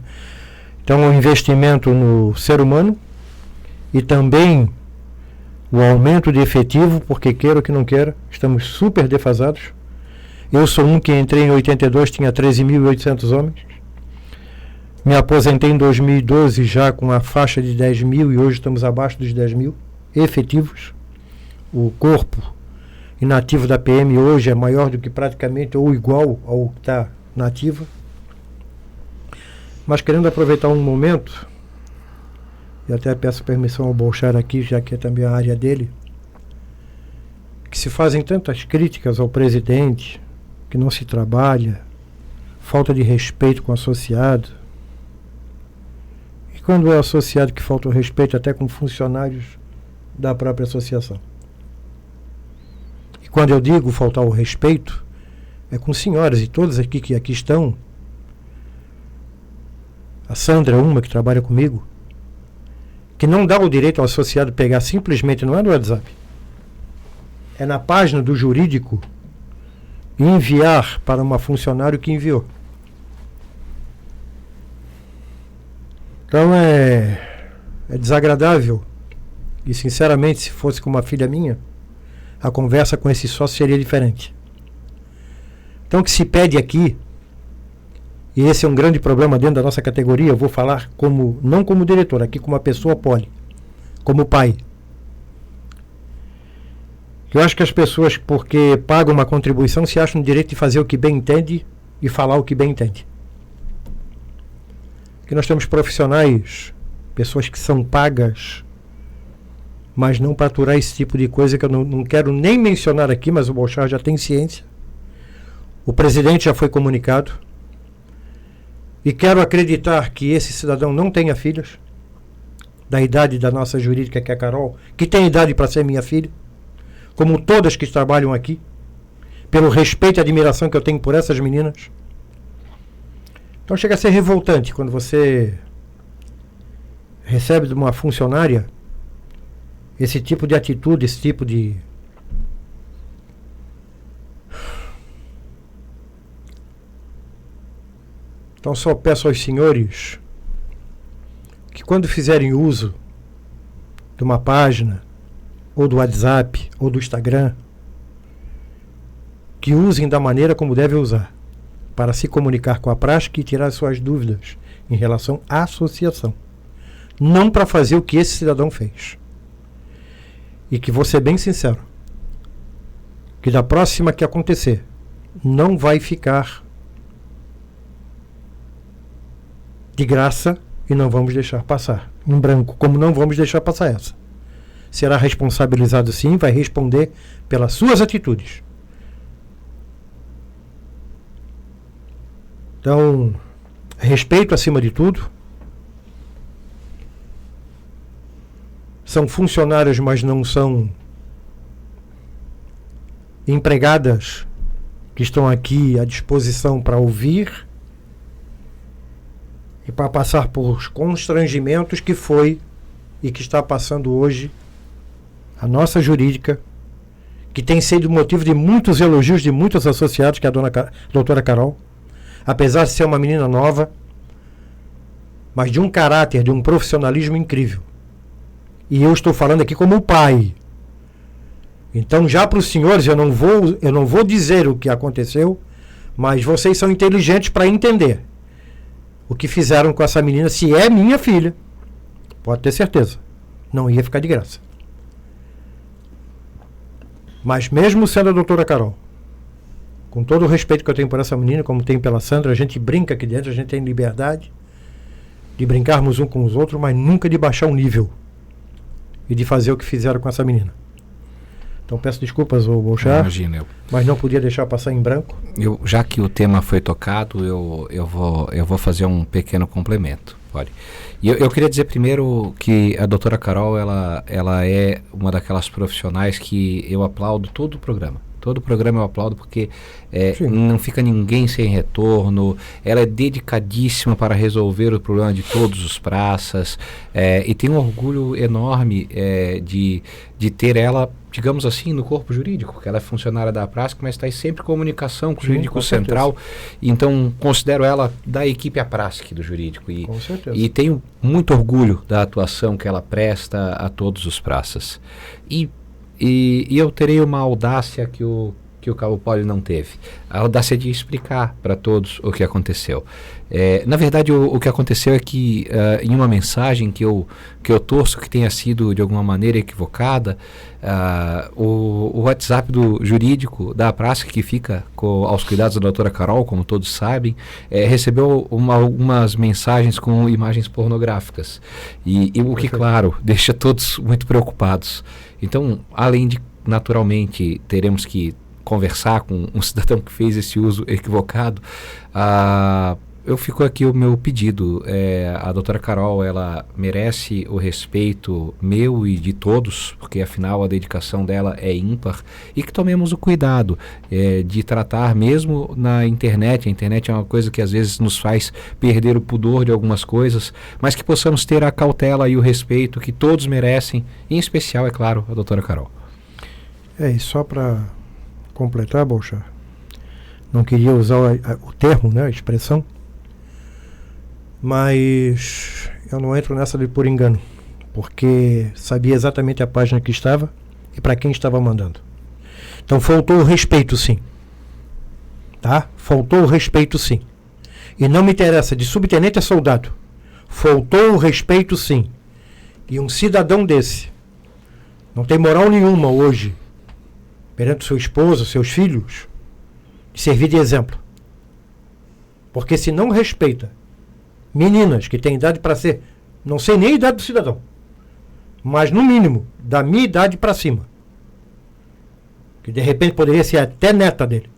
[SPEAKER 6] Então, o investimento no ser humano e também o aumento de efetivo, porque queira ou que não queira, estamos super defasados. Eu sou um que entrei em 82, tinha 13.800 homens. Me aposentei em 2012 já com a faixa de 10 mil, e hoje estamos abaixo dos 10 mil efetivos. O corpo inativo da PM hoje é maior do que praticamente, ou igual ao que está na ativa. Mas querendo aproveitar um momento, e até peço permissão ao Bolchar aqui, já que é também a área dele, que se fazem tantas críticas ao presidente, que não se trabalha, falta de respeito com o associado. E quando é associado que falta o respeito até com funcionários da própria associação. E quando eu digo faltar o respeito, é com senhoras e todas aqui que aqui estão. A Sandra é uma que trabalha comigo, que não dá o direito ao associado pegar simplesmente, não é no WhatsApp, é na página do jurídico, e enviar para uma funcionário que enviou. Então é desagradável, e sinceramente, se fosse com uma filha minha, a conversa com esse sócio seria diferente. Então o que se pede aqui, e esse é um grande problema dentro da nossa categoria, eu vou falar não como diretor, aqui como uma pessoa poli, como pai. Eu acho que as pessoas, porque pagam uma contribuição, se acham no direito de fazer o que bem entende e falar o que bem entende. Porque nós temos profissionais, pessoas que são pagas, mas não para aturar esse tipo de coisa que eu não quero nem mencionar aqui, mas o Bolchar já tem ciência. O presidente já foi comunicado. E quero acreditar que esse cidadão não tenha filhos, da idade da nossa jurídica, que é a Carol, que tem idade para ser minha filha, como todas que trabalham aqui, pelo respeito e admiração que eu tenho por essas meninas. Então chega a ser revoltante quando você recebe de uma funcionária esse tipo de atitude, esse tipo de... Então só peço aos senhores que quando fizerem uso de uma página, ou do WhatsApp, ou do Instagram, que usem da maneira como devem usar, para se comunicar com a prática e tirar suas dúvidas em relação à associação. Não para fazer o que esse cidadão fez. E que vou ser bem sincero, que da próxima que acontecer, não vai ficar de graça e não vamos deixar passar em branco, como não vamos deixar passar essa. Será responsabilizado sim, vai responder pelas suas atitudes. Então, respeito acima de tudo. São funcionários, mas não são empregadas que estão aqui à disposição para ouvir e para passar por constrangimentos que foi e que está passando hoje a nossa jurídica, que tem sido motivo de muitos elogios de muitos associados, que é a doutora Carol, apesar de ser uma menina nova, mas de um caráter, de um profissionalismo incrível. E eu estou falando aqui como pai. Então, já para os senhores, eu não vou dizer o que aconteceu, mas vocês são inteligentes para entender o que fizeram com essa menina. Se é minha filha, pode ter certeza, não ia ficar de graça. Mas mesmo sendo a doutora Carol, com todo o respeito que eu tenho por essa menina, como tenho pela Sandra, a gente brinca aqui dentro, a gente tem liberdade de brincarmos um com os outros, mas nunca de baixar o nível e de fazer o que fizeram com essa menina. Então peço desculpas, ô Bolchar, mas não podia deixar passar em branco.
[SPEAKER 4] Já que o tema foi tocado, eu vou fazer um pequeno complemento. Olha, eu queria dizer primeiro que a doutora Carol, ela é uma daquelas profissionais que eu aplaudo todo o programa. Todo o programa eu aplaudo porque não fica ninguém sem retorno. Ela é dedicadíssima para resolver o problema de todos os praças, e tenho um orgulho enorme de ter ela, digamos assim, no corpo jurídico, que ela é funcionária da praça, mas está sempre em comunicação com o jurídico central. Então considero ela da equipe APRASC do jurídico e tenho muito orgulho da atuação que ela presta a todos os praças. E eu terei uma audácia que o Cabo Poli não teve. A audácia de explicar para todos o que aconteceu. Na verdade, o que aconteceu é que, em uma mensagem que eu torço que tenha sido de alguma maneira equivocada, o WhatsApp do jurídico da praça, que fica aos cuidados da doutora Carol, como todos sabem, recebeu algumas mensagens com imagens pornográficas. E o que, claro, deixa todos muito preocupados. Então, além de, naturalmente, teremos que conversar com um cidadão que fez esse uso equivocado, eu fico aqui o meu pedido. A doutora Carol, ela merece o respeito meu e de todos, porque afinal a dedicação dela é ímpar, e que tomemos o cuidado de tratar mesmo na internet. A internet é uma coisa que às vezes nos faz perder o pudor de algumas coisas, mas que possamos ter a cautela e o respeito que todos merecem, em especial, é claro, a doutora Carol.
[SPEAKER 6] E só para completar, Bolchar, não queria usar o termo, né, a expressão, mas eu não entro nessa de por engano, porque sabia exatamente a página que estava e para quem estava mandando. Então faltou o respeito, sim. Tá? Faltou o respeito, sim. E não me interessa de subtenente a soldado. Faltou o respeito, sim. E um cidadão desse não tem moral nenhuma hoje perante seu esposo, seus filhos, de servir de exemplo. Porque se não respeita meninas que têm idade para ser, não sei nem a idade do cidadão, mas no mínimo da minha idade para cima, que de repente poderia ser até neta dele.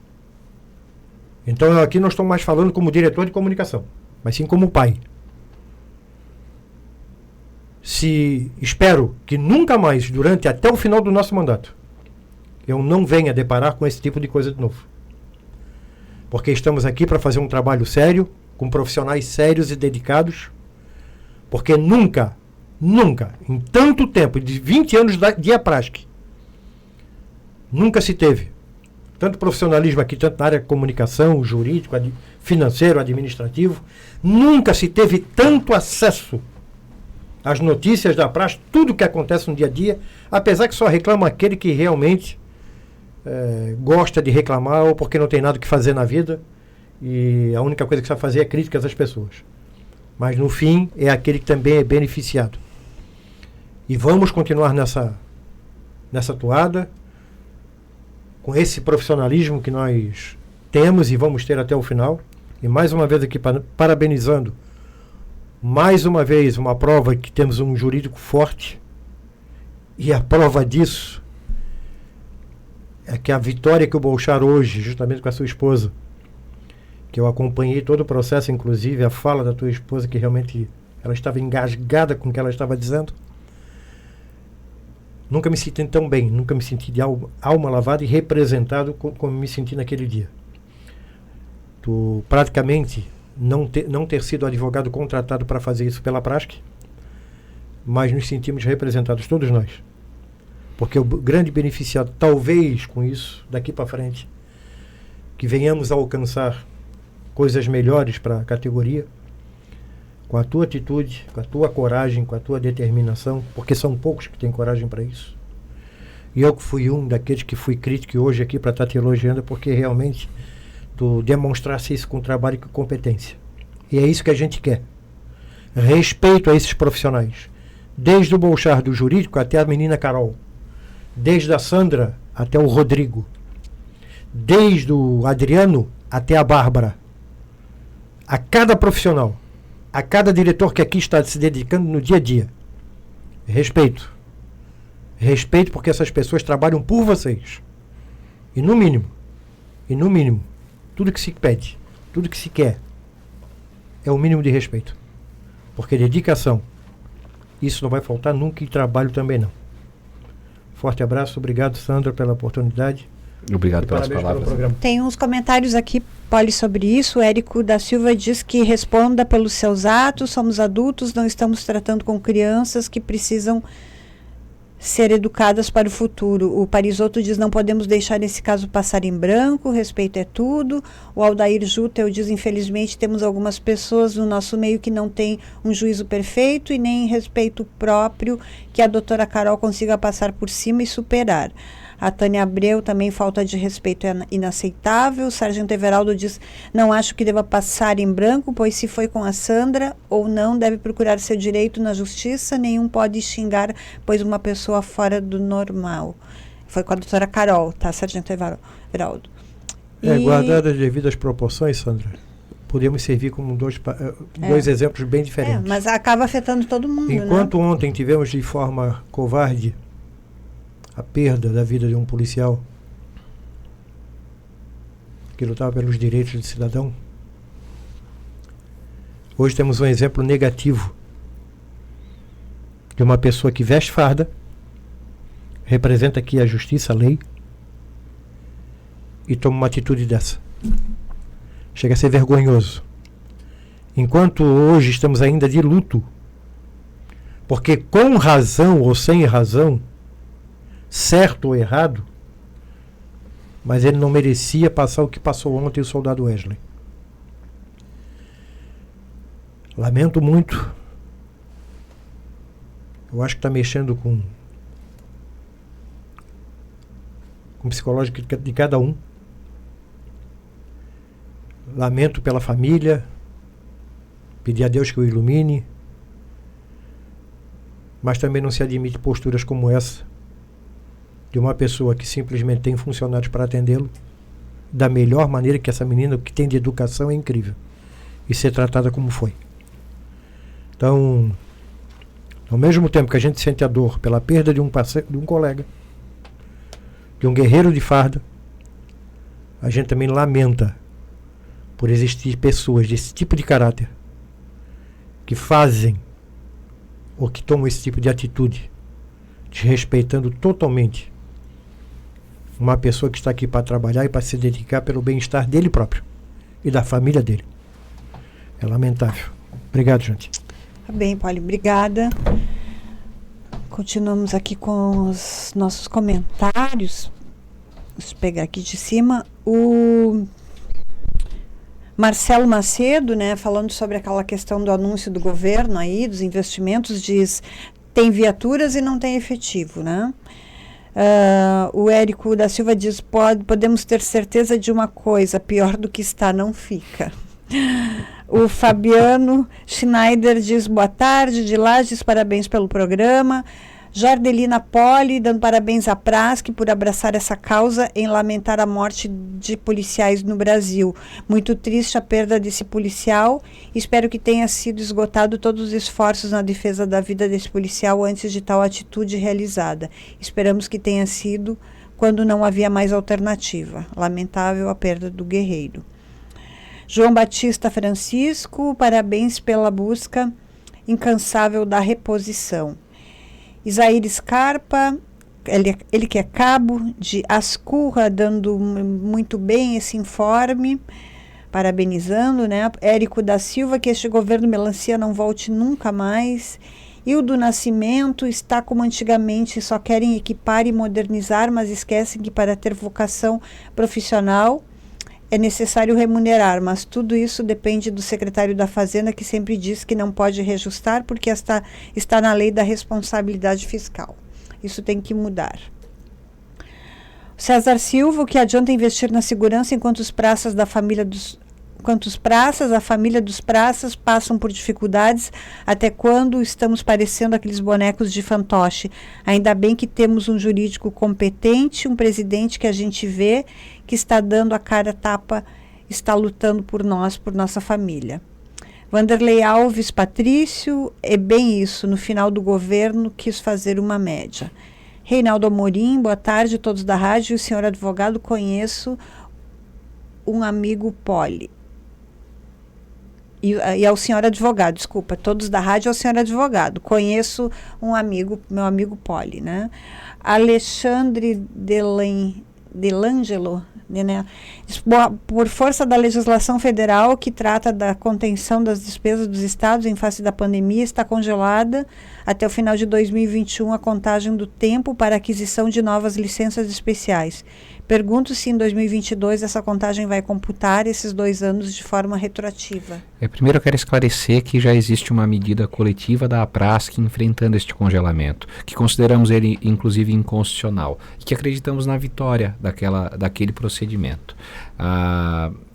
[SPEAKER 6] Então eu aqui não estou mais falando como diretor de comunicação, mas sim como pai. Espero que nunca mais, durante até o final do nosso mandato, eu não venha deparar com esse tipo de coisa de novo. Porque estamos aqui para fazer um trabalho sério, com profissionais sérios e dedicados, porque nunca, em tanto tempo, de 20 anos de APRASC, nunca se teve tanto profissionalismo aqui, tanto na área de comunicação, jurídico, financeiro, administrativo, nunca se teve tanto acesso às notícias da APRASC, tudo que acontece no dia a dia, apesar que só reclama aquele que realmente gosta de reclamar ou porque não tem nada que fazer na vida e a única coisa que sabe fazer é críticas às pessoas. Mas no fim é aquele que também é beneficiado. E vamos continuar nessa toada, com esse profissionalismo que nós temos e vamos ter até o final. E mais uma vez aqui parabenizando Mais uma vez, uma prova que temos um jurídico forte, e a prova disso é que a vitória que o Bolchar hoje, justamente com a sua esposa, que eu acompanhei todo o processo, inclusive a fala da tua esposa, que realmente ela estava engasgada com o que ela estava dizendo. Nunca me senti tão bem, nunca me senti de alma lavada e representado como me senti naquele dia. Tu praticamente não ter sido advogado contratado para fazer isso pela Prasc, mas nos sentimos representados, todos nós. Porque o grande beneficiado, talvez com isso, daqui para frente, que venhamos a alcançar coisas melhores para a categoria, com a tua atitude, com a tua coragem, com a tua determinação, porque são poucos que têm coragem para isso. E eu que fui um daqueles que fui crítico hoje aqui para estar te elogiando, porque realmente tu demonstrasse isso com trabalho e com competência. E é isso que a gente quer. Respeito a esses profissionais. Desde o Bolchar do jurídico até a menina Carol. Desde a Sandra até o Rodrigo. Desde o Adriano até a Bárbara. A cada profissional, a cada diretor que aqui está se dedicando no dia a dia. Respeito. Respeito porque essas pessoas trabalham por vocês. E no mínimo, tudo que se pede, tudo que se quer, é o mínimo de respeito. Porque dedicação, isso não vai faltar nunca, e trabalho também não. Forte abraço, obrigado, Sandra, pela oportunidade.
[SPEAKER 4] Obrigado pelas
[SPEAKER 6] Parabéns
[SPEAKER 4] palavras.
[SPEAKER 6] pelo programa.
[SPEAKER 3] Tem uns comentários aqui, Poli, sobre isso. O Érico da Silva diz que responda pelos seus atos, somos adultos, não estamos tratando com crianças que precisam ser educadas para o futuro. O Parisotto diz, não podemos deixar esse caso passar em branco, respeito é tudo. O Aldair Jutel diz, infelizmente temos algumas pessoas no nosso meio que não têm um juízo perfeito e nem respeito próprio que a doutora Carol consiga passar por cima e superar. A Tânia Abreu também, falta de respeito é inaceitável. O Sargento Everaldo diz, não acho que deva passar em branco, pois se foi com a Sandra ou não, deve procurar seu direito na justiça, nenhum pode xingar, pois uma pessoa fora do normal. Foi com a doutora Carol, tá, Sargento Everaldo?
[SPEAKER 6] Guardadas as devidas proporções, Sandra, podemos servir como dois exemplos bem diferentes.
[SPEAKER 3] Mas acaba afetando todo mundo,
[SPEAKER 6] Enquanto
[SPEAKER 3] né?
[SPEAKER 6] ontem tivemos de forma covarde a perda da vida de um policial que lutava pelos direitos do cidadão, hoje temos um exemplo negativo de uma pessoa que veste farda, representa aqui a justiça, a lei, e toma uma atitude dessa. Chega a ser vergonhoso. Enquanto hoje estamos ainda de luto, porque com razão ou sem razão, certo ou errado, mas ele não merecia passar o que passou ontem o soldado Wesley. Lamento muito. Eu acho que está mexendo com o psicológico de cada um. Lamento pela família, pedir a Deus que o ilumine, mas também não se admite posturas como essa de uma pessoa que simplesmente tem funcionários para atendê-lo da melhor maneira, que essa menina que tem de educação é incrível, e ser tratada como foi. Então, ao mesmo tempo que a gente sente a dor pela perda de um colega, de um guerreiro de farda, a gente também lamenta por existir pessoas desse tipo de caráter que fazem ou que tomam esse tipo de atitude, desrespeitando totalmente uma pessoa que está aqui para trabalhar e para se dedicar pelo bem-estar dele próprio e da família dele. É lamentável. Obrigado, gente.
[SPEAKER 3] Tá bem, Poli, obrigada. Continuamos aqui com os nossos comentários. Deixa eu pegar aqui de cima. O Marcelo Macedo, né, falando sobre aquela questão do anúncio do governo aí, dos investimentos, diz, tem viaturas e não tem efetivo, né? O Érico da Silva diz, podemos ter certeza de uma coisa, pior do que está não fica. O Fabiano Schneider diz, boa tarde, de Lages, parabéns pelo programa. Jardelina Poli, dando parabéns à Prasc por abraçar essa causa em lamentar a morte de policiais no Brasil. Muito triste a perda desse policial. Espero que tenha sido esgotado todos os esforços na defesa da vida desse policial antes de tal atitude realizada. Esperamos que tenha sido quando não havia mais alternativa. Lamentável a perda do guerreiro. João Batista Francisco, parabéns pela busca incansável da reposição. Isaír Scarpa, ele que é cabo de Ascurra, dando muito bem esse informe, parabenizando, né? Érico da Silva, que este governo melancia não volte nunca mais. Hildo Nascimento, está como antigamente, só querem equipar e modernizar, mas esquecem que para ter vocação profissional é necessário remunerar, mas tudo isso depende do secretário da Fazenda, que sempre diz que não pode reajustar porque está na lei da responsabilidade fiscal. Isso tem que mudar. César Silva, o que adianta investir na segurança enquanto a família dos praças passam por dificuldades? Até quando estamos parecendo aqueles bonecos de fantoche? Ainda bem que temos um jurídico competente, um presidente que a gente vê que está dando a cara a tapa, está lutando por nós, por nossa família. Vanderlei Alves Patrício, é bem isso, no final do governo quis fazer uma média. Reinaldo Amorim, boa tarde, todos da rádio, o senhor advogado, conheço um amigo Poli. E ao senhor advogado, desculpa, todos da rádio ao senhor advogado. Conheço um amigo, meu amigo Poli, né? Alexandre Delangelo, né? Por força da legislação federal que trata da contenção das despesas dos estados em face da pandemia, está congelada até o final de 2021 a contagem do tempo para aquisição de novas licenças especiais. Pergunto se em 2022 essa contagem vai computar esses 2 anos de forma retroativa.
[SPEAKER 4] Primeiro eu quero esclarecer que já existe uma medida coletiva da APRASC enfrentando este congelamento, que consideramos ele inclusive inconstitucional e que acreditamos na vitória daquele procedimento.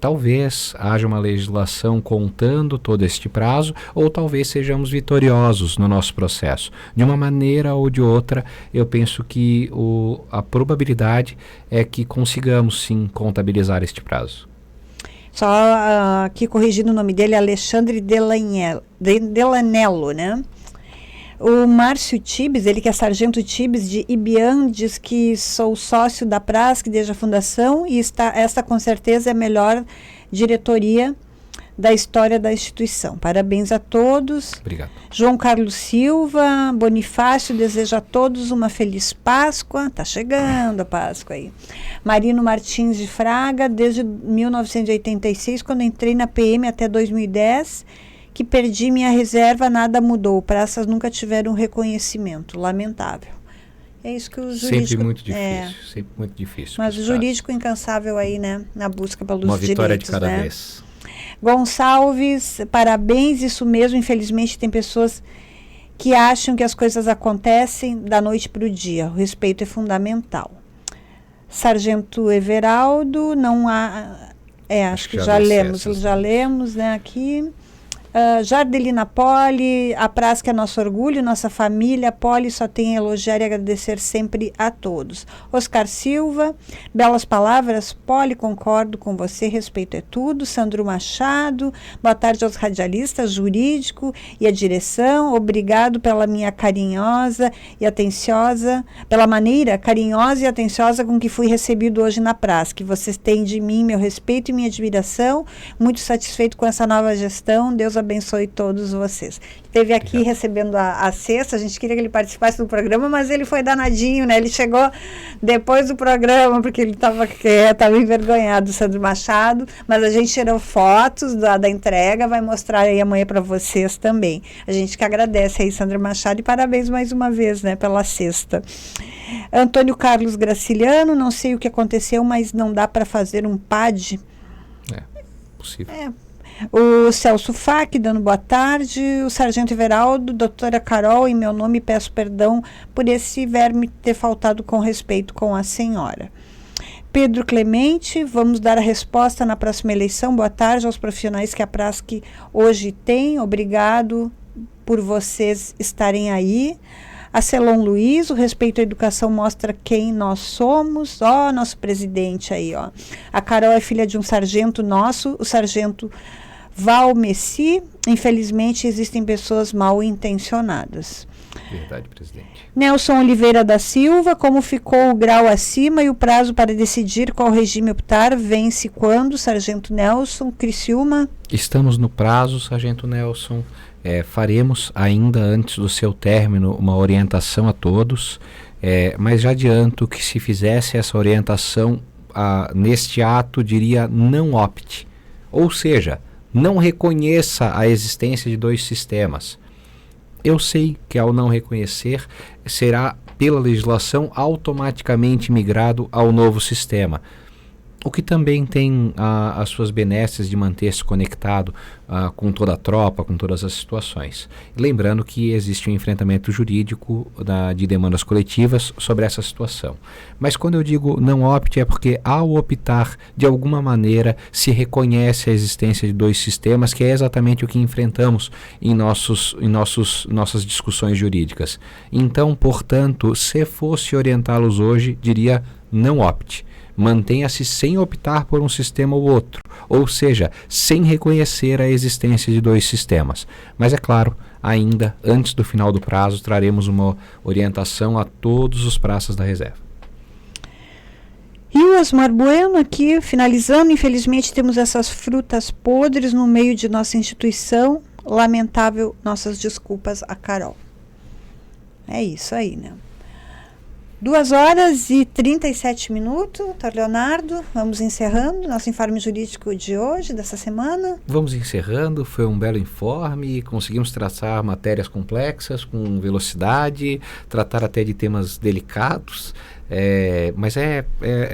[SPEAKER 4] Talvez haja uma legislação contando todo este prazo, ou talvez sejamos vitoriosos no nosso processo. De uma maneira ou de outra, eu penso que a probabilidade é que consigamos sim contabilizar este prazo.
[SPEAKER 3] Só aqui corrigindo o nome dele, Alexandre Delanello, né? O Márcio Tibes, ele que é sargento Tibes de Ibiam, diz que sou sócio da Prasc desde a fundação e esta com certeza é a melhor diretoria da história da instituição. Parabéns a todos.
[SPEAKER 4] Obrigado. João
[SPEAKER 3] Carlos Silva, Bonifácio, deseja a todos uma feliz Páscoa. Tá chegando a Páscoa aí. Marino Martins de Fraga, desde 1986, quando entrei na PM até 2010, que perdi minha reserva, nada mudou. Praças nunca tiveram reconhecimento. Lamentável. É isso que o jurídico...
[SPEAKER 4] Sempre muito difícil, sempre muito difícil.
[SPEAKER 3] Mas o jurídico incansável aí, né? Na busca pelos direitos,
[SPEAKER 4] uma vitória de cada
[SPEAKER 3] né?
[SPEAKER 4] vez.
[SPEAKER 3] Gonçalves, parabéns, isso mesmo. Infelizmente tem pessoas que acham que as coisas acontecem da noite para o dia. O respeito é fundamental. Sargento Everaldo, não há... acho que já lemos, né, aqui. Jardelina Poli, a Prasc é nosso orgulho, nossa família. Poli só tem a elogiar e agradecer sempre a todos. Oscar Silva, belas palavras. Poli, concordo com você, respeito é tudo. Sandro Machado, boa tarde aos radialistas, jurídico e a direção. Obrigado pela minha carinhosa e atenciosa, pela maneira carinhosa e atenciosa com que fui recebido hoje na Prasc. Vocês têm de mim meu respeito e minha admiração. Muito satisfeito com essa nova gestão. Deus abençoe todos vocês. Esteve aqui recebendo a cesta, a gente queria que ele participasse do programa, mas ele foi danadinho, né? Ele chegou depois do programa, porque ele estava envergonhado, Sandro Machado, mas a gente tirou fotos da entrega, vai mostrar aí amanhã para vocês também. A gente que agradece aí, Sandro Machado, e parabéns mais uma vez, né, pela cesta. Antônio Carlos Graciliano, não sei o que aconteceu, mas não dá para fazer um PAD.
[SPEAKER 4] Possível.
[SPEAKER 3] O Celso Fac, dando boa tarde. O Sargento Everaldo, doutora Carol, em meu nome peço perdão por esse verme ter faltado com respeito com a senhora. Pedro Clemente, vamos dar a resposta na próxima eleição. Boa tarde aos profissionais que a Prasc hoje tem. Obrigado por vocês estarem aí. A Celon Luiz, o respeito à educação mostra quem nós somos. Ó, nosso presidente aí, ó. A Carol é filha de um sargento nosso, o sargento Val Messi. Infelizmente, existem pessoas mal intencionadas.
[SPEAKER 4] Verdade, presidente.
[SPEAKER 3] Nelson Oliveira da Silva, como ficou o grau acima e o prazo para decidir qual regime optar vence quando? Sargento Nelson, Criciúma.
[SPEAKER 4] Estamos no prazo, Sargento Nelson. Faremos ainda antes do seu término uma orientação a todos, mas já adianto que se fizesse essa orientação neste ato, diria não opte. Ou seja, não reconheça a existência de 2 sistemas. Eu sei que ao não reconhecer, será pela legislação automaticamente migrado ao novo sistema. O que também tem as suas benesses de manter-se conectado com toda a tropa, com todas as situações. Lembrando que existe um enfrentamento jurídico de demandas coletivas sobre essa situação. Mas quando eu digo não opte, é porque ao optar, de alguma maneira, se reconhece a existência de 2 sistemas, que é exatamente o que enfrentamos em nossas discussões jurídicas. Então, portanto, se fosse orientá-los hoje, diria não opte. Mantenha-se sem optar por um sistema ou outro, ou seja, sem reconhecer a existência de 2 sistemas. Mas é claro, ainda antes do final do prazo, traremos uma orientação a todos os praças da reserva.
[SPEAKER 3] E o Osmar Bueno aqui, finalizando, infelizmente temos essas frutas podres no meio de nossa instituição. Lamentável, nossas desculpas a Carol. É isso aí, né? 2h37, doutor Leonardo, vamos encerrando nosso informe jurídico de hoje, dessa semana.
[SPEAKER 4] Vamos encerrando, foi um belo informe, conseguimos traçar matérias complexas com velocidade, tratar até de temas delicados, mas é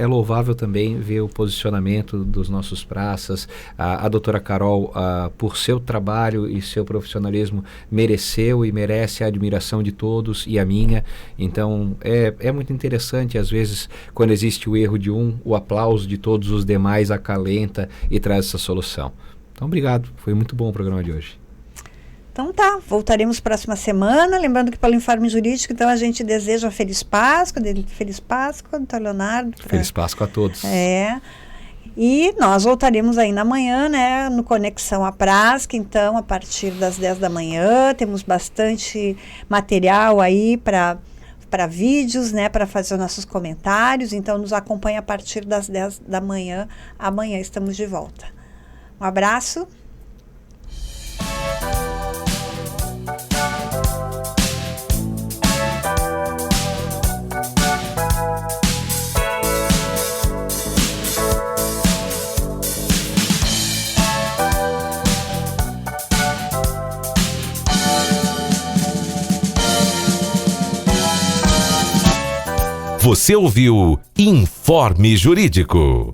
[SPEAKER 4] louvável também ver o posicionamento dos nossos praças. A doutora Carol, por seu trabalho e seu profissionalismo, mereceu e merece a admiração de todos e a minha. Então é muito interessante, às vezes, quando existe o erro de um, o aplauso de todos os demais acalenta e traz essa solução. Então, obrigado, foi muito bom o programa de hoje.
[SPEAKER 3] Então tá, voltaremos próxima semana, lembrando que pelo informe jurídico, então a gente deseja Feliz Páscoa, doutor Leonardo.
[SPEAKER 4] Feliz Páscoa a todos.
[SPEAKER 3] E nós voltaremos ainda amanhã, né, no Conexão à Prasca, então a partir das 10 da manhã, temos bastante material aí para vídeos, né, para fazer os nossos comentários, então nos acompanhe a partir das 10 da manhã, amanhã estamos de volta. Um abraço.
[SPEAKER 1] Você ouviu Informe Jurídico.